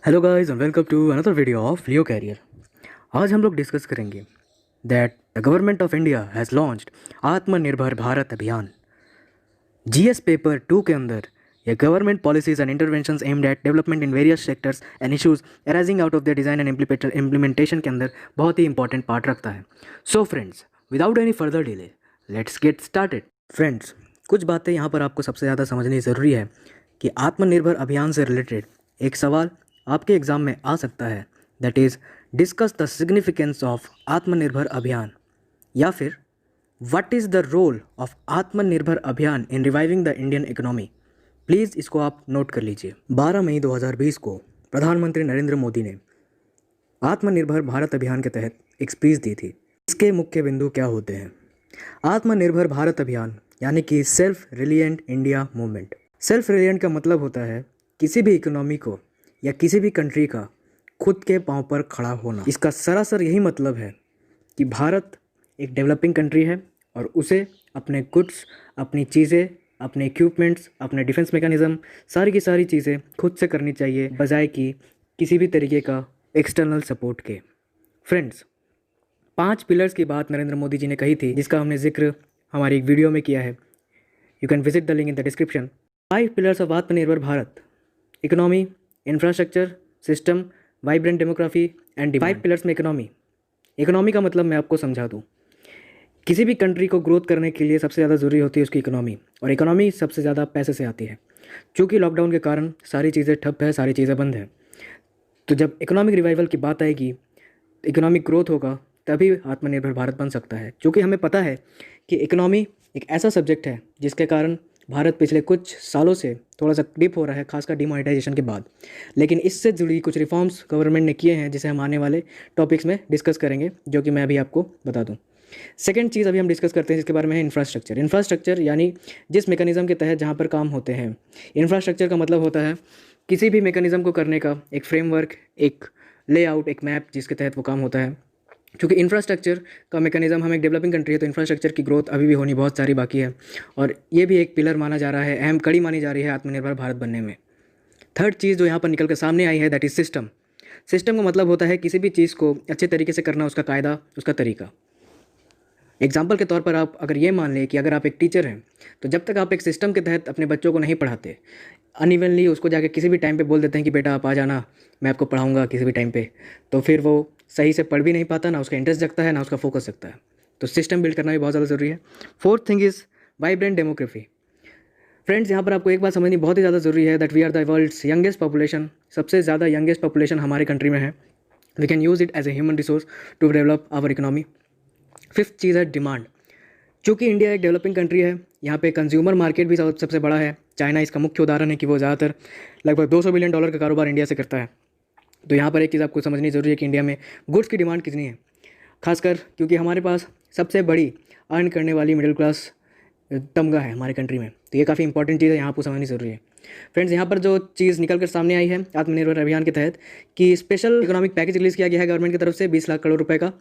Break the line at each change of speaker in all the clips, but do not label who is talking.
Hello guys and welcome to another video of Leo career. आज हम लोग discuss करेंगे that the government of India has launched Atmanirbhar Bharat Abhiyan. GS paper 2 के अंदर ये government policies and interventions aimed at development in various sectors and issues arising out of the design and implementation के अंदर बहुत ही इंपॉर्टेंट पार्ट रखता है। So friends, without any further delay let's get started. Friends, कुछ बातें यहाँ पर आपको सबसे ज़्यादा समझनी ज़रूरी है कि आत्मनिर्भर अभियान से रिलेटेड एक सवाल आपके एग्ज़ाम में आ सकता है, that is discuss the significance of Atmanirbhar Abhiyan, या फिर what is the role of Atmanirbhar Abhiyan in reviving the Indian economy. Please इसको आप नोट कर लीजिए। 12 मई 2020 को प्रधानमंत्री नरेंद्र मोदी ने आत्मनिर्भर भारत अभियान के तहत एक स्पीच दी थी। इसके मुख्य बिंदु क्या होते हैं? आत्मनिर्भर भारत अभियान यानी कि सेल्फ रिलिएंट इंडिया मूवमेंट। सेल्फ रिलिएंट का मतलब होता है किसी भी इकोनॉमी को या किसी भी कंट्री का खुद के पांव पर खड़ा होना। इसका सरासर यही मतलब है कि भारत एक डेवलपिंग कंट्री है और उसे अपने गुड्स, अपनी चीज़ें, अपने इक्विपमेंट्स, अपने डिफेंस मैकेनिज़्म, सारी की सारी चीज़ें खुद से करनी चाहिए, बजाय कि किसी भी तरीके का एक्सटर्नल सपोर्ट के। फ्रेंड्स, 5 पिलर्स की बात नरेंद्र मोदी जी ने कही थी, जिसका हमने जिक्र हमारी एक वीडियो में किया है। You can visit the link in the description. 5 pillars of Atmanirbhar Bharat: economy, infrastructure, system, vibrant demography and 5 pillars में इकोनॉमी का मतलब मैं आपको समझा दूँ। किसी भी कंट्री को ग्रोथ करने के लिए सबसे ज़्यादा ज़रूरी होती है उसकी इकोनॉमी, और इकोनॉमी सबसे ज़्यादा पैसे से आती है। क्योंकि लॉकडाउन के कारण सारी चीज़ें ठप है, सारी चीज़ें बंद है, तो जब इकोनॉमिक रिवाइवल की बात आएगी, इकोनॉमिक ग्रोथ होगा, तभी आत्मनिर्भर भारत बन सकता है। क्योंकि हमें पता है कि इकोनॉमी एक ऐसा सब्जेक्ट है जिसके कारण भारत पिछले कुछ सालों से थोड़ा सा डिप हो रहा है, खासकर डिमोनेटाइजेशन के बाद। लेकिन इससे जुड़ी कुछ रिफॉर्म्स गवर्नमेंट ने किए हैं, जिसे हम आने वाले टॉपिक्स में डिस्कस करेंगे, जो कि मैं अभी आपको बता दूं। सेकेंड चीज़ अभी हम डिस्कस करते हैं जिसके बारे में है इंफ्रास्ट्रक्चर। इंफ्रास्ट्रक्चर यानी जिस मैकेनिज़्म के तहत जहाँ पर काम होते हैं। इंफ्रास्ट्रक्चर का मतलब होता है किसी भी मैकेनिज़्म को करने का एक फ्रेमवर्क, एक लेआउट, एक मैप, जिसके तहत वो काम होता है। क्योंकि इंफ्रास्ट्रक्चर का मैकेनिज़्म, हम एक डेवलपिंग कंट्री है, तो इंफ्रास्ट्रक्चर की ग्रोथ अभी भी होनी बहुत सारी बाकी है, और ये भी एक पिलर माना जा रहा है, अहम कड़ी मानी जा रही है आत्मनिर्भर भारत बनने में। थर्ड चीज़ जो यहाँ पर निकल कर सामने आई है, दैट इज़ सिस्टम। सिस्टम का मतलब होता है किसी भी चीज़ को अच्छे तरीके से करना, उसका कायदा, उसका तरीका। एग्जाम्पल के तौर पर आप अगर ये मान लें कि अगर आप एक टीचर हैं, तो जब तक आप एक सिस्टम के तहत अपने बच्चों को नहीं पढ़ाते, अनइवनली उसको जाके किसी भी टाइम पे बोल देते हैं कि बेटा आप आ जाना, मैं आपको पढ़ाऊंगा किसी भी टाइम पे, तो फिर वो सही से पढ़ भी नहीं पाता, ना उसका इंटरेस्ट जगता है, ना उसका फोकस जगता है। तो सिस्टम बिल्ड करना भी बहुत ज़्यादा ज़रूरी है। Fourth thing is vibrant demography. Friends, यहाँ पर आपको एक बात समझनी बहुत ही ज़्यादा ज़रूरी है, that we are the world's youngest population. सबसे ज़्यादा यंगेस्ट पॉपुलेशन हमारे कंट्री में है। We can use it as a human resource to develop our economy. Fifth चीज़ है डिमांड। चूँकि इंडिया एक डेवलपिंग कंट्री है, यहाँ पे कंज्यूमर मार्केट भी सबसे बड़ा है। चाइना इसका मुख्य उदाहरण है कि वो ज़्यादातर लगभग $200 बिलियन का कारोबार इंडिया से करता है। तो यहाँ पर एक चीज़ आपको समझनी ज़रूरी है कि इंडिया में गुड्स की डिमांड कितनी है, खासकर क्योंकि हमारे पास सबसे बड़ी अर्न करने वाली मिडिल क्लास तमगा है हमारे कंट्री में। तो ये काफ़ी इंपॉर्टेंट चीज़ है, यहाँ आपको समझनी ज़रूरी है। फ्रेंड्स, यहाँ पर जो चीज़ निकल कर सामने आई है आत्मनिर्भर अभियान के तहत, कि स्पेशल इकोनॉमिक पैकेज रिलीज़ किया गया है गवर्नमेंट की तरफ से 20 लाख करोड़ रुपए का,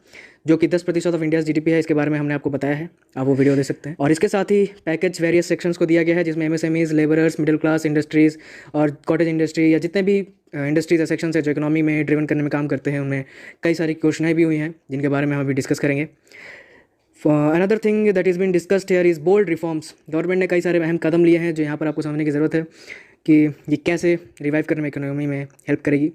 जो कि 10% ऑफ इंडिया जीडीपी है। इसके बारे में हमने आपको बताया है, आप वो वीडियो दे सकते हैं। और इसके साथ ही पैकेज वेरियस सेक्शंस को दिया गया है, जिसमें MSMEs, labourers, middle class industries और कॉटेज इंडस्ट्री, या जितने भी इंडस्ट्रीज या सेक्शंस है जो इकोनॉमी में ड्रिवन करने में काम करते हैं, उनमें कई सारी घोषणाएं भी हुई हैं, जिनके बारे में हम अभी डिस्कस करेंगे। Another thing that is been discussed here is bold reforms. Government ने कई सारे अहम कदम लिए हैं, जो यहाँ पर आपको समझने की ज़रूरत है कि ये कैसे रिवाइव करने में इकोनॉमी में हेल्प करेगी।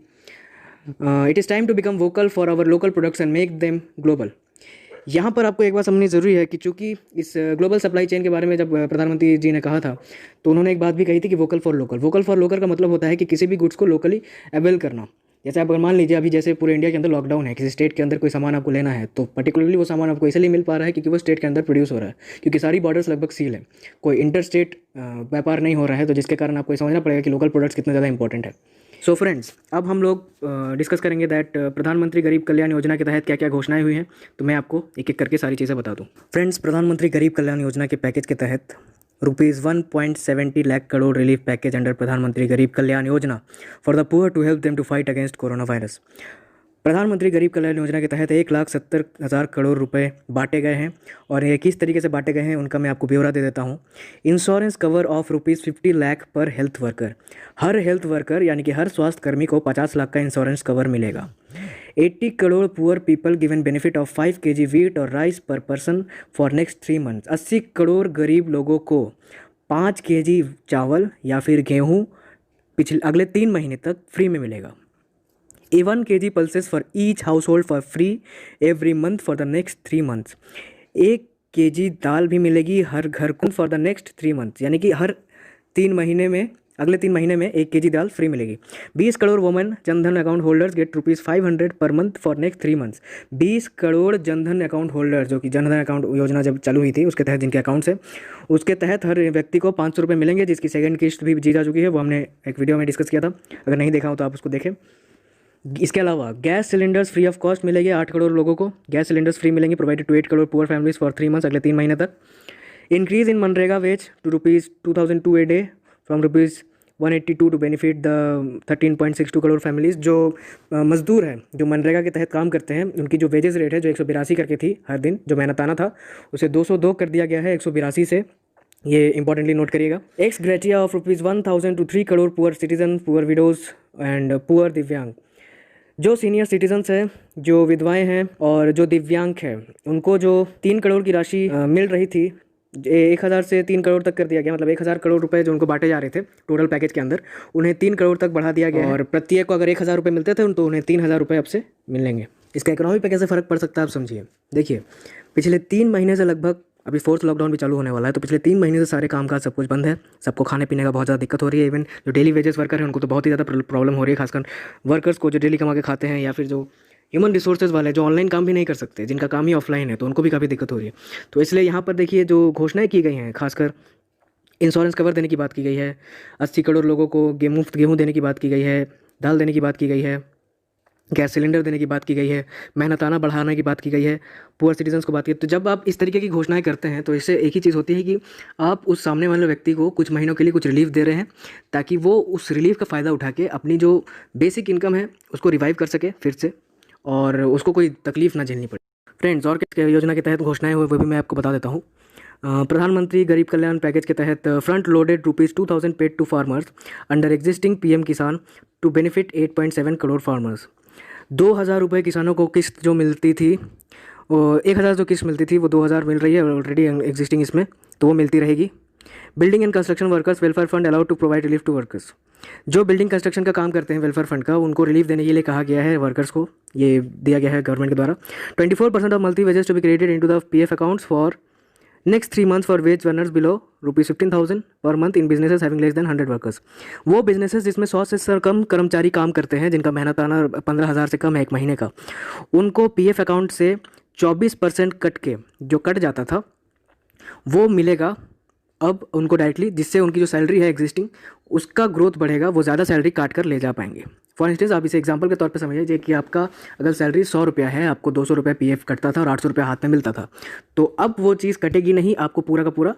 It is time to become vocal for our local products and make them global. यहाँ पर आपको एक बात समझनी ज़रूरी है कि चूँकि इस ग्लोबल सप्लाई चेन के बारे में जब प्रधानमंत्री जी ने कहा था, तो उन्होंने एक बात भी कही थी कि vocal for local. Vocal for local का मतलब होता है कि किसी भी गुड्स को लोकली अवेल करना। जैसे आप अगर मान लीजिए अभी जैसे पूरे इंडिया के अंदर लॉकडाउन है, किसी स्टेट के अंदर कोई सामान आपको लेना है, तो पर्टिकुलरली वो सामान आपको इसलिए मिल पा रहा है क्योंकि वो स्टेट के अंदर प्रोड्यूस हो रहा है, क्योंकि सारी बॉर्डर्स लगभग सील है, कोई इंटर स्टेट व्यापार नहीं हो रहा है। तो जिसके कारण आपको समझना पड़ेगा कि लोकल प्रोडक्ट्स कितने ज़्यादा इंपॉर्टेंट है। सो फ्रेंड्स, अब हम लोग डिस्कस करेंगे दैट प्रधानमंत्री गरीब कल्याण योजना के तहत क्या क्या घोषणाएं हुई हैं। तो मैं आपको एक एक करके सारी चीज़ें बता दूँ। फ्रेंड्स, प्रधानमंत्री गरीब कल्याण योजना के पैकेज के तहत ₹1.70 lakh crore relief package under Pradhan Mantri Garib Kalyan Yojana for the poor to help them to fight against corona virus. Pradhan Mantri Garib Kalyan योजना के तहत 1,70,000 करोड़ रुपए बांटे गए हैं और ये किस तरीके से बांटे गए हैं उनका मैं आपको ब्यौरा दे देता हूँ। इंश्योरेंस कवर ऑफ ₹50 लाख पर हेल्थ वर्कर। हर हेल्थ वर्कर यानी कि हर स्वास्थ्य कर्मी को 50 लाख का इंश्योरेंस कवर मिलेगा। 80 crore poor people given benefit of 5 kg wheat और राइस पर person for next 3 months. 80 crore गरीब लोगों को 5 kg चावल या फिर गेहूँ अगले 3 महीने तक फ्री में मिलेगा। 1 kg pulses for each house hold for free every month for the next 3 months. 1 kg दाल भी मिलेगी हर घर को फॉर द नेक्स्ट 3 मंथ्स, यानी कि हर 3 महीने में अगले 3 महीने में 1 kg दाल फ्री मिलेगी। 20 crore women Jan Dhan account holders get ₹500 पर month for next 3 months. 20 crore Jan Dhan account holders, जो कि जनधन अकाउंट योजना जब चालू हुई थी उसके तहत जिनके अकाउंट्स है, उसके तहत हर व्यक्ति को ₹500 मिलेंगे, जिसकी सेकंड किस्त भी दी जा चुकी है। वो हमने एक वीडियो में डिस्कस किया था, अगर नहीं देखा हो तो आप उसको देखें। इसके अलावा gas cylinders free of cost मिलेंगे 8 करोड़ लोगों को। गैस सिलेंडर्स फ्री मिलेंगे provided to 8 crore poor families for 3 months, अगले 3 महीने तक। इंक्रीज इन मनरेगा wage to ₹2,002 a day from ₹182 to benefit the 13.62 crore families. जो मजदूर हैं जो मनरेगा के तहत काम करते हैं, उनकी जो वेजेस रेट है जो 182 करके थी हर दिन, जो मेहनताना था, उसे 202 कर दिया गया है 182 से। ये इंपॉर्टेंटली नोट करिएगा। Ex gratia of ₹1,000 to 3 crore poor citizen, poor widows and poor divyang. जो सीनियर सिटीजन्स हैं, जो विधवाएं हैं और जो दिव्यांग हैं, उनको जो 3 करोड़ की राशि मिल रही थी, 1,000 से 3 करोड़ तक कर दिया गया। मतलब 1,000 करोड़ रुपए जो उनको बांटे जा रहे थे टोटल पैकेज के अंदर, उन्हें 3 करोड़ तक बढ़ा दिया गया। और प्रत्येक को अगर 1,000 रुपये मिलते थे तो उन्हें 3,000 रुपये अब से मिलेंगे। इसका इकोनॉमी पे कैसे फ़र्क पड़ सकता है आप समझिए। देखिए, पिछले 3 महीने से लगभग, अभी 4th लॉकडाउन भी चालू होने वाला है, तो पिछले 3 महीने से सारे कामकाज सब कुछ बंद है। सबको खाने पीने का बहुत ज़्यादा दिक्कत हो रही है। इवन जो डेली वेजेस वर्कर हैं उनको तो बहुत ही ज़्यादा प्रॉब्लम हो रही है, खासकर वर्कर्स को जो डेली कमा के खाते हैं, या फिर जो ह्यूमन रिसोर्सेज वाले जो ऑनलाइन काम भी नहीं कर सकते, जिनका काम ही ऑफलाइन है, तो उनको भी काफ़ी दिक्कत हो रही है। तो इसलिए यहाँ पर देखिए जो घोषणाएँ की गई हैं, खासकर इंश्योरेंस कवर देने की बात की गई है, 80 करोड़ लोगों को मुफ्त गेहूँ देने की बात की गई है, दाल देने की बात की गई है, गैस सिलेंडर देने की बात की गई है, मेहनताना बढ़ाने की बात की गई है, पुअर सिटीजन्स को बात की। तो जब आप इस तरीके की घोषणाएं करते हैं तो इससे एक ही चीज़ होती है कि आप उस सामने वाले व्यक्ति को कुछ महीनों के लिए कुछ रिलीफ दे रहे हैं, ताकि वो उस रिलीफ का फ़ायदा उठा के अपनी जो बेसिक इनकम है उसको रिवाइव कर सके फिर से, और उसको कोई तकलीफ ना झेलनी पड़े। फ्रेंड्स, और किस योजना के तहत घोषणाएँ हुए वो भी मैं आपको बता देता हूँ। प्रधानमंत्री गरीब कल्याण पैकेज के तहत front loaded ₹2,000 paid to farmers under existing PM Kisan to benefit 8.7 crore farmers. 2,000 रुपये किसानों को किस्त जो मिलती थी, 1,000 जो किस्त मिलती थी वो 2,000 मिल रही है ऑलरेडी एग्जिस्टिंग इसमें, तो वो मिलती रहेगी। Building and construction workers welfare fund allowed to provide relief to workers. जो बिल्डिंग कंस्ट्रक्शन का काम करते हैं वेलफेयर फंड का, उनको रिलीफ देने के लिए कहा गया है वर्कर्स को, ये दिया गया है गवर्नमेंट के द्वारा। 24% of monthly wages to be credited into the PF accounts for next 3 months for wage earners below ₹15,000 per month in businesses having less than 100 workers. वो बिजनेसेस जिसमें 100 से कम कर्मचारी काम करते हैं, जिनका मेहनताना 15,000 से कम है 1 महीने का, उनको PF अकाउंट से 24% कट के जो कट जाता था वो मिलेगा अब उनको डायरेक्टली, जिससे उनकी जो सैलरी है एग्जिस्टिंग उसका ग्रोथ बढ़ेगा, वो ज़्यादा सैलरी काट कर ले जा पाएंगे। फॉर इंस्टेंस आप इसे एग्जांपल के तौर पे समझिए कि आपका अगर सैलरी 100 रुपया है, आपको 200 रुपये PF कटता था और 800 रुपया हाथ में मिलता था, तो अब वो चीज़ कटेगी नहीं, आपको पूरा का पूरा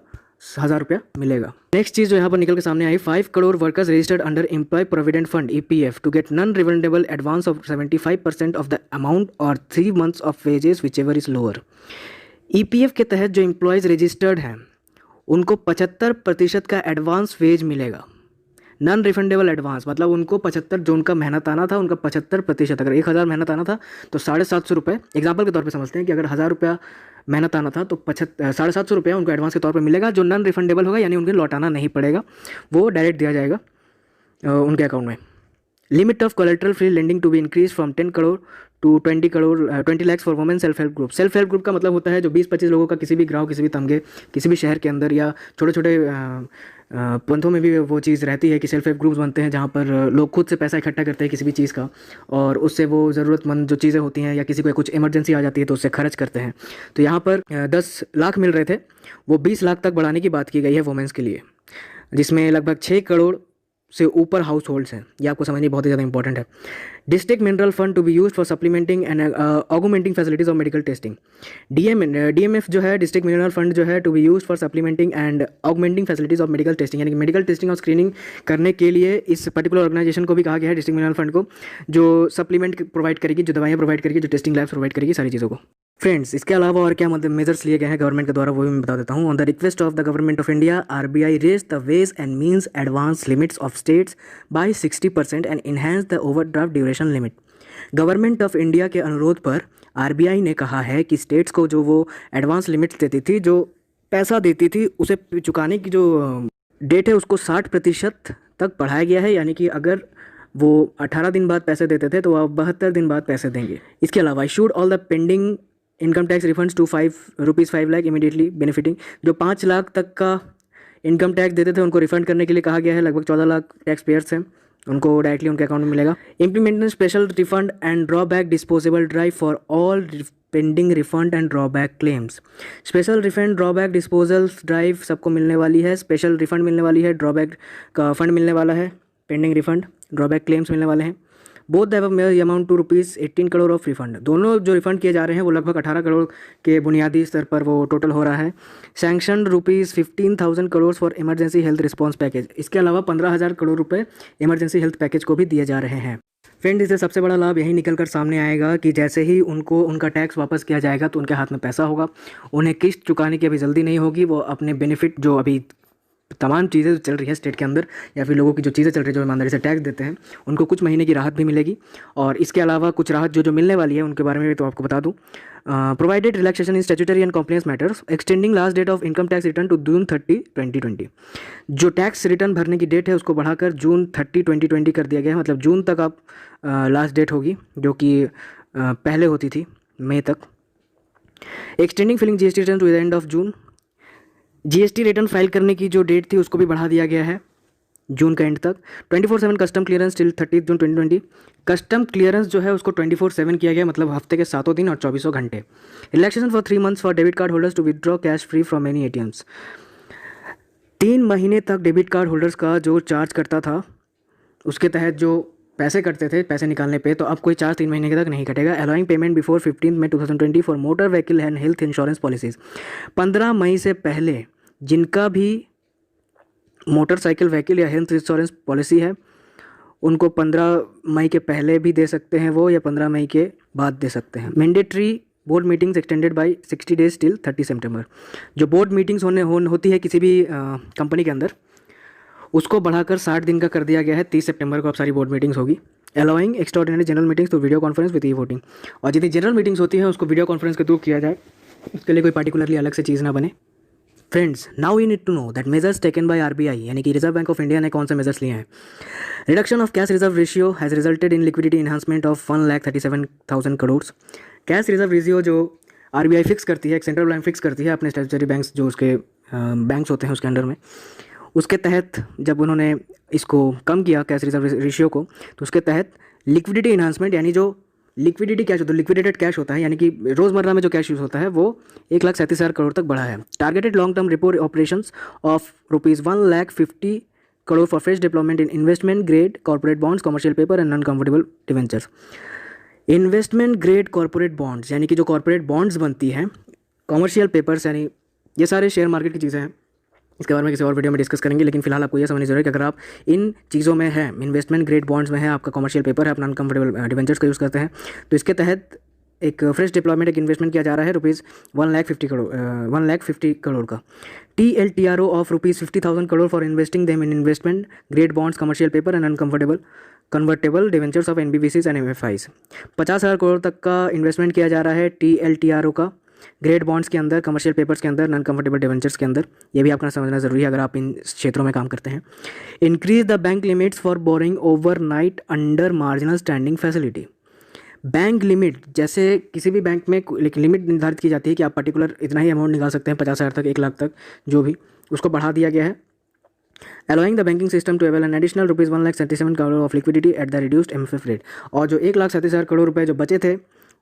1,000 रुपया मिलेगा। नेक्स्ट चीज़ जो यहाँ पर निकल के सामने आई, 5 crore workers registered under employ provident fund EPF to get non refundable advance of 75% of the amount और 3 months of wages whichever is lower. EPF के तहत जो एम्प्लॉयज़ रजिस्टर्ड हैं उनको 75% का एडवांस वेज मिलेगा। नॉन रिफंडेबल एडवांस मतलब उनको 75, जो उनका मेहनत आना था उनका 75%, अगर 1,000 मेहनत आना था तो 750 रुपये, एग्जाम्पल के तौर पे समझते हैं कि अगर 1,000 रुपया मेहनत आना था तो 750 रुपया उनको एडवांस के तौर पे मिलेगा, जो नॉन रिफंडेबल होगा, यानी उन्हें लौटाना नहीं पड़ेगा, वो डायरेक्ट दिया जाएगा उनके अकाउंट में। Limit of collateral free lending to be increase from 10 crore to 20 lakh for women self help group. Self help group का मतलब होता है जो 20-25 लोगों का किसी भी गांव, किसी भी तमगे, किसी भी शहर के अंदर या छोटे छोटे पंथों में भी वो चीज़ रहती है कि सेल्फ हेल्प ग्रुप्स बनते हैं, जहाँ पर लोग खुद से पैसा इकट्ठा करते हैं किसी भी चीज़ का, और उससे वो ज़रूरतमंद जो चीज़ें होती हैं या किसी को कुछ इमरजेंसी आ जाती है तो उससे खर्च करते हैं। तो यहाँ पर 10 लाख मिल रहे थे, वो 20 लाख तक बढ़ाने की बात की गई है वुमेंस के लिए, जिसमें लगभग 6 करोड़ से ऊपर हाउस होल्ड्स हैं, ये आपको समझनी बहुत ही ज़्यादा इंपॉर्टेंट है। District mineral fund to be use for supplementing and augmenting facilities of medical testing. DMF जो है, डिस्ट्रिक्ट मिनरल फंड जो है, to be use for supplementing and augmenting facilities of medical testing, यानी कि मेडिकल टेस्टिंग और screening करने के लिए इस पर्टिकुलर ऑर्गेनाइजेशन को भी कहा गया है, डिस्ट्रिक्ट मिनरल फंड को, जो सप्लीमेंट प्रोवाइड करेगी, जो दवाइयाँ प्रोवाइड करेगी, जो टेस्टिंग लैब्स प्रोवाइड करेगी, सारी चीज़ों को। फ्रेंड्स, इसके अलावा और क्या मेजर्स लिए गए हैं गवर्नमेंट के द्वारा, वो भी मैं बता देता हूँ। On the request of the government of India, RBI raise the ways and means advance limits of states by 60% and enhance the overdraft duration limit. Government of India के अनुरोध पर RBI ने कहा है कि स्टेट्स को जो वो एडवांस लिमिट्स देती थी, जो पैसा देती थी, उसे चुकाने की जो डेट है उसको 60% तक बढ़ाया गया है, यानी कि अगर वो 18 दिन बाद पैसे देते थे तो अब 72 दिन बाद पैसे देंगे। इसके अलावा issued all the pending income tax refunds to ₹5 lakh immediately benefiting. जो 5 लाख तक का इनकम टैक्स देते थे उनको रिफंड करने के लिए कहा गया है। लगभग 14 लाख टैक्स पेयर्स हैं, उनको डायरेक्टली उनके अकाउंट में मिलेगा। Implementation special refund and drawback disposable drive for all pending refund and drawback claims. Special refund drawback disposal drive सबको मिलने वाली है। स्पेशल रिफंड मिलने वाली है, ड्रॉबैक का फंड मिलने वाला है, पेंडिंग रिफंड, ड्रॉबैक क्लेम्स मिलने वाले हैं। Both the above measures amount to ₹18 crore of refund. दोनों जो रिफंड किए जा रहे हैं वो लगभग 18 करोड़ के बुनियादी स्तर पर वो टोटल हो रहा है। Sanction ₹15,000 crore for emergency health response package. इसके अलावा 15,000 करोड़ रुपए इमरजेंसी हेल्थ पैकेज को भी दिए जा रहे हैं। फ्रेंड, इससे सबसे बड़ा लाभ यही निकल कर सामने आएगा कि जैसे ही उनको उनका टैक्स वापस किया जाएगा तो उनके हाथ में पैसा होगा, उन्हें किस्त चुकाने की अभी जल्दी नहीं होगी। वो अपने बेनिफिट, जो अभी तमाम चीज़ें चल रही है स्टेट के अंदर, या फिर लोगों की जो चीज़ें चल रही है जो ईमानदारी से टैक्स देते हैं, उनको कुछ महीने की राहत भी मिलेगी। और इसके अलावा कुछ राहत जो मिलने वाली है उनके बारे में भी तो आपको बता दूं। Provided relaxation in statutory and compliance matters, extending last date of income tax return to June 30, 2020। जो टैक्स रिटर्न भरने की डेट है उसको बढ़ाकर जून 30, 2020 कर दिया गया है। मतलब जून तक आप लास्ट डेट होगी, जो कि पहले होती थी मई तक। Extending filling GST return to the end of June. GST return file करने की जो डेट थी उसको भी बढ़ा दिया गया है जून का एंड तक। 24/7 कस्टम क्लियरेंस टिल 30 जून 2020। कस्टम क्लियरेंस जो है उसको 24/7 किया गया, मतलब हफ्ते के 7 दिन और 24 घंटे। Relaxation for 3 months for debit card holders to withdraw cash free from any ATMs। 3 महीने तक डेबिट कार्ड होल्डर्स का जो चार्ज करता था, उसके तहत जो पैसे कटते थे पैसे निकालने पे, तो अब कोई चार्ज 3 महीने के तक नहीं कटेगा। Allowing payment before 15 May 2020 for motor vehicle and health insurance policies. 15 मई से पहले जिनका भी मोटरसाइकिल व्हीकल या हेल्थ इंश्योरेंस पॉलिसी है उनको 15 मई के पहले भी दे सकते हैं वो, या 15 मई के बाद दे सकते हैं। Mandatory board meetings extended by 60 days till 30 सितंबर। जो बोर्ड मीटिंग्स होती है किसी भी कंपनी के अंदर, उसको बढ़ाकर 60 दिन का कर दिया गया है। 30 सितंबर को अब सारी बोर्ड मीटिंग्स होगी। अलाउइंग एक्स्ट्राऑर्डिनरी जनरल मीटिंग्स तो वीडियो कॉन्फ्रेंस विद ई-वोटिंग। और जितनी जनरल मीटिंग्स होती हैं उसको वीडियो कॉन्फ्रेंस के थ्रू किया जाए, उसके लिए कोई पार्टिकुलरली अलग से चीज़ ना बने। Friends, now you need to know that measures taken by RBI, यानी कि रिजर्व बैंक ऑफ इंडिया ने कौन से मेजर्स लिए हैं। Reduction of cash reserve ratio has resulted in liquidity enhancement of 1,37,000 crore. Cash reserve ratio जो RBI फिक्स करती है, एक सेंट्रल बैंक फिक्स करती है अपने स्टैट्यूटरी बैंक्स, जो उसके बैंक्स होते हैं उसके अंडर में, उसके तहत जब उन्होंने इसको कम किया कैश रिजर्व रेशियो को, तो उसके तहत लिक्विडिटी इन्हांसमेंट, यानी जो लिक्विडिटी कैश होता है, लिक्विडेटेड कैश होता है, यानी कि रोज़मर्रा में जो कैश यूज़ होता है, वो 1,37,000 करोड़ तक बढ़ा है। Targeted long term repo operations of ₹1,50 crore for fresh deployment in investment grade corporate bonds, commercial paper and non convertible debentures. Investment grade corporate bonds, यानी कि जो कॉर्पोरेट बॉन्ड्स बनती हैं, कमर्शियल पेपर्स, यानी ये सारे शेयर मार्केट की चीज़ें हैं। इसके बारे में किसी और वीडियो में डिस्कस करेंगे, लेकिन फिलहाल आपको यह समझनी जरूरी है कि अगर आप इन चीज़ों में हैं, इन्वेस्टमेंट ग्रेड बॉन्ड्स में है, आपका कमर्शियल पेपर है, आप नॉन कन्वर्टेबल डिवेंचर्स का यूज़ करते हैं, तो इसके तहत एक फ्रेश डिप्लॉयमेंट, एक इन्वेस्टमेंट किया जा रहा है ₹1,50 करोड़ का। TLTRO of ₹50,000 crore for investing them in investment grade bonds, commercial paper and convertible debentures of NBFCs and MFIs। 50,000 crore तक का इन्वेस्टमेंट किया जा रहा है TLTRO का, ग्रेड बॉन्ड्स के अंदर, कमर्शियल पेपर्स के अंदर, नॉन कन्वर्टेबल डिवेंचर्स के अंदर। ये भी आपको समझना ज़रूरी है अगर आप इन क्षेत्रों में काम करते हैं। Increase the bank limits for boring overnight under marginal standing facility. Bank limit, जैसे किसी भी बैंक में लिमिट निर्धारित की जाती है कि आप पर्टिकुलर इतना ही अमाउंट निकाल सकते हैं, 50,000 तक, 1 लाख तक, जो भी, उसको बढ़ा दिया गया है। allowing the banking system to avail an additional ₹1,37 crore of liquidity at the reduced MFF rate. और जो 1,37,000 करोड़ रुपए जो बचे थे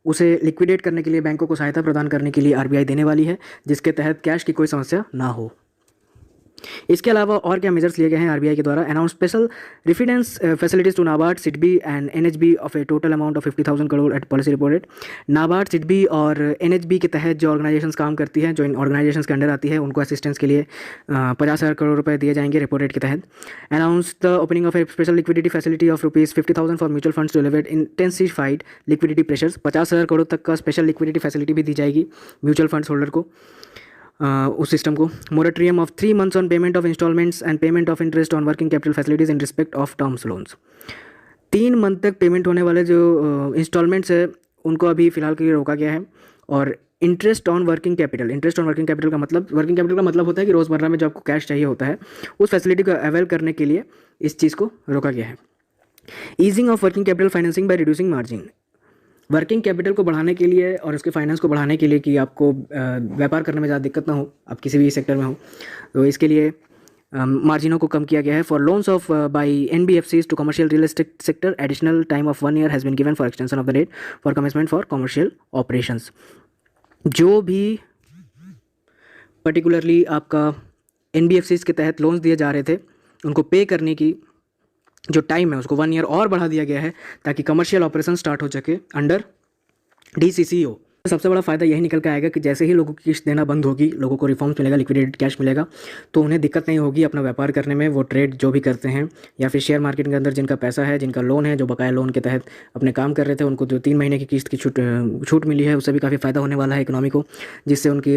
उसे लिक्विडेट करने के लिए, बैंकों को सहायता प्रदान करने के लिए RBI देने वाली है, जिसके तहत कैश की कोई समस्या ना हो। इसके अलावा और क्या मेजर्स लिए गए हैं आरबीआई के द्वारा? Announce special refinance facilities to NABARD, SIDBI and NHB of a total amount of 50,000 crore at policy reported. NABARD, SIDBI और एनएचबी के तहत जो ऑर्गेनाइजेशंस काम करती हैं, जो इन ऑर्गेनाइजेशंस के अंडर आती है, उनको असिस्टेंस के लिए 50,000 करोड़ रुपये दिए जाएंगे रेपो रेट के तहत। Announce the opening of a special liquidity facility of ₹50,000 for mutual funds to elevate intensified liquidity pressures. 50,000 crore तक का स्पेशल लिक्विडिटी फैसिलिटी भी दी जाएगी म्यूचुअल फंड्स होल्डर को, उस सिस्टम को। Moratorium of 3 months on payment of installments and payment of interest on working capital facilities in respect of terms loans. 3 month तक payment होने वाले जो इंस्टॉलमेंट्स है उनको अभी फिलहाल के लिए रोका गया है। और इंटरेस्ट ऑन वर्किंग कैपिटल का मतलब होता है कि रोज़मर्रा में जो आपको कैश चाहिए होता है, उस फैसिलिटी को अवेल करने के लिए इस चीज़ को रोका गया है। Easing of working capital financing by reducing margin. Working capital को बढ़ाने के लिए और उसके फाइनेंस को बढ़ाने के लिए कि आपको व्यापार करने में ज़्यादा दिक्कत ना हो, आप किसी भी सेक्टर में हो, तो इसके लिए मार्जिनों को कम किया गया है। For loans of by NBFCs to commercial real estate sector, additional time of 1 year has been given for extension of the date for commencement for commercial operations. जो भी पर्टिकुलरली आपका एनबीएफसीज के तहत लोन्स दिए जा रहे थे, उनको पे करने की जो टाइम है उसको 1 year और बढ़ा दिया गया है ताकि कमर्शियल ऑपरेशन स्टार्ट हो सके अंडर डीसीसीओ। सबसे बड़ा फ़ायदा यही निकल के आएगा कि जैसे ही लोगों की किस्त देना बंद होगी, लोगों को रिफॉर्म्स मिलेगा, लिक्विडेटेड कैश मिलेगा, तो उन्हें दिक्कत नहीं होगी अपना व्यापार करने में। वो ट्रेड जो भी करते हैं या फिर शेयर मार्केट के अंदर जिनका पैसा है, जिनका लोन है, जो बकाया लोन के तहत अपने काम कर रहे थे, उनको जो 3 महीने की किस्त की छूट मिली है, उससे भी काफ़ी फ़ायदा होने वाला है इकोनॉमी को, जिससे उनकी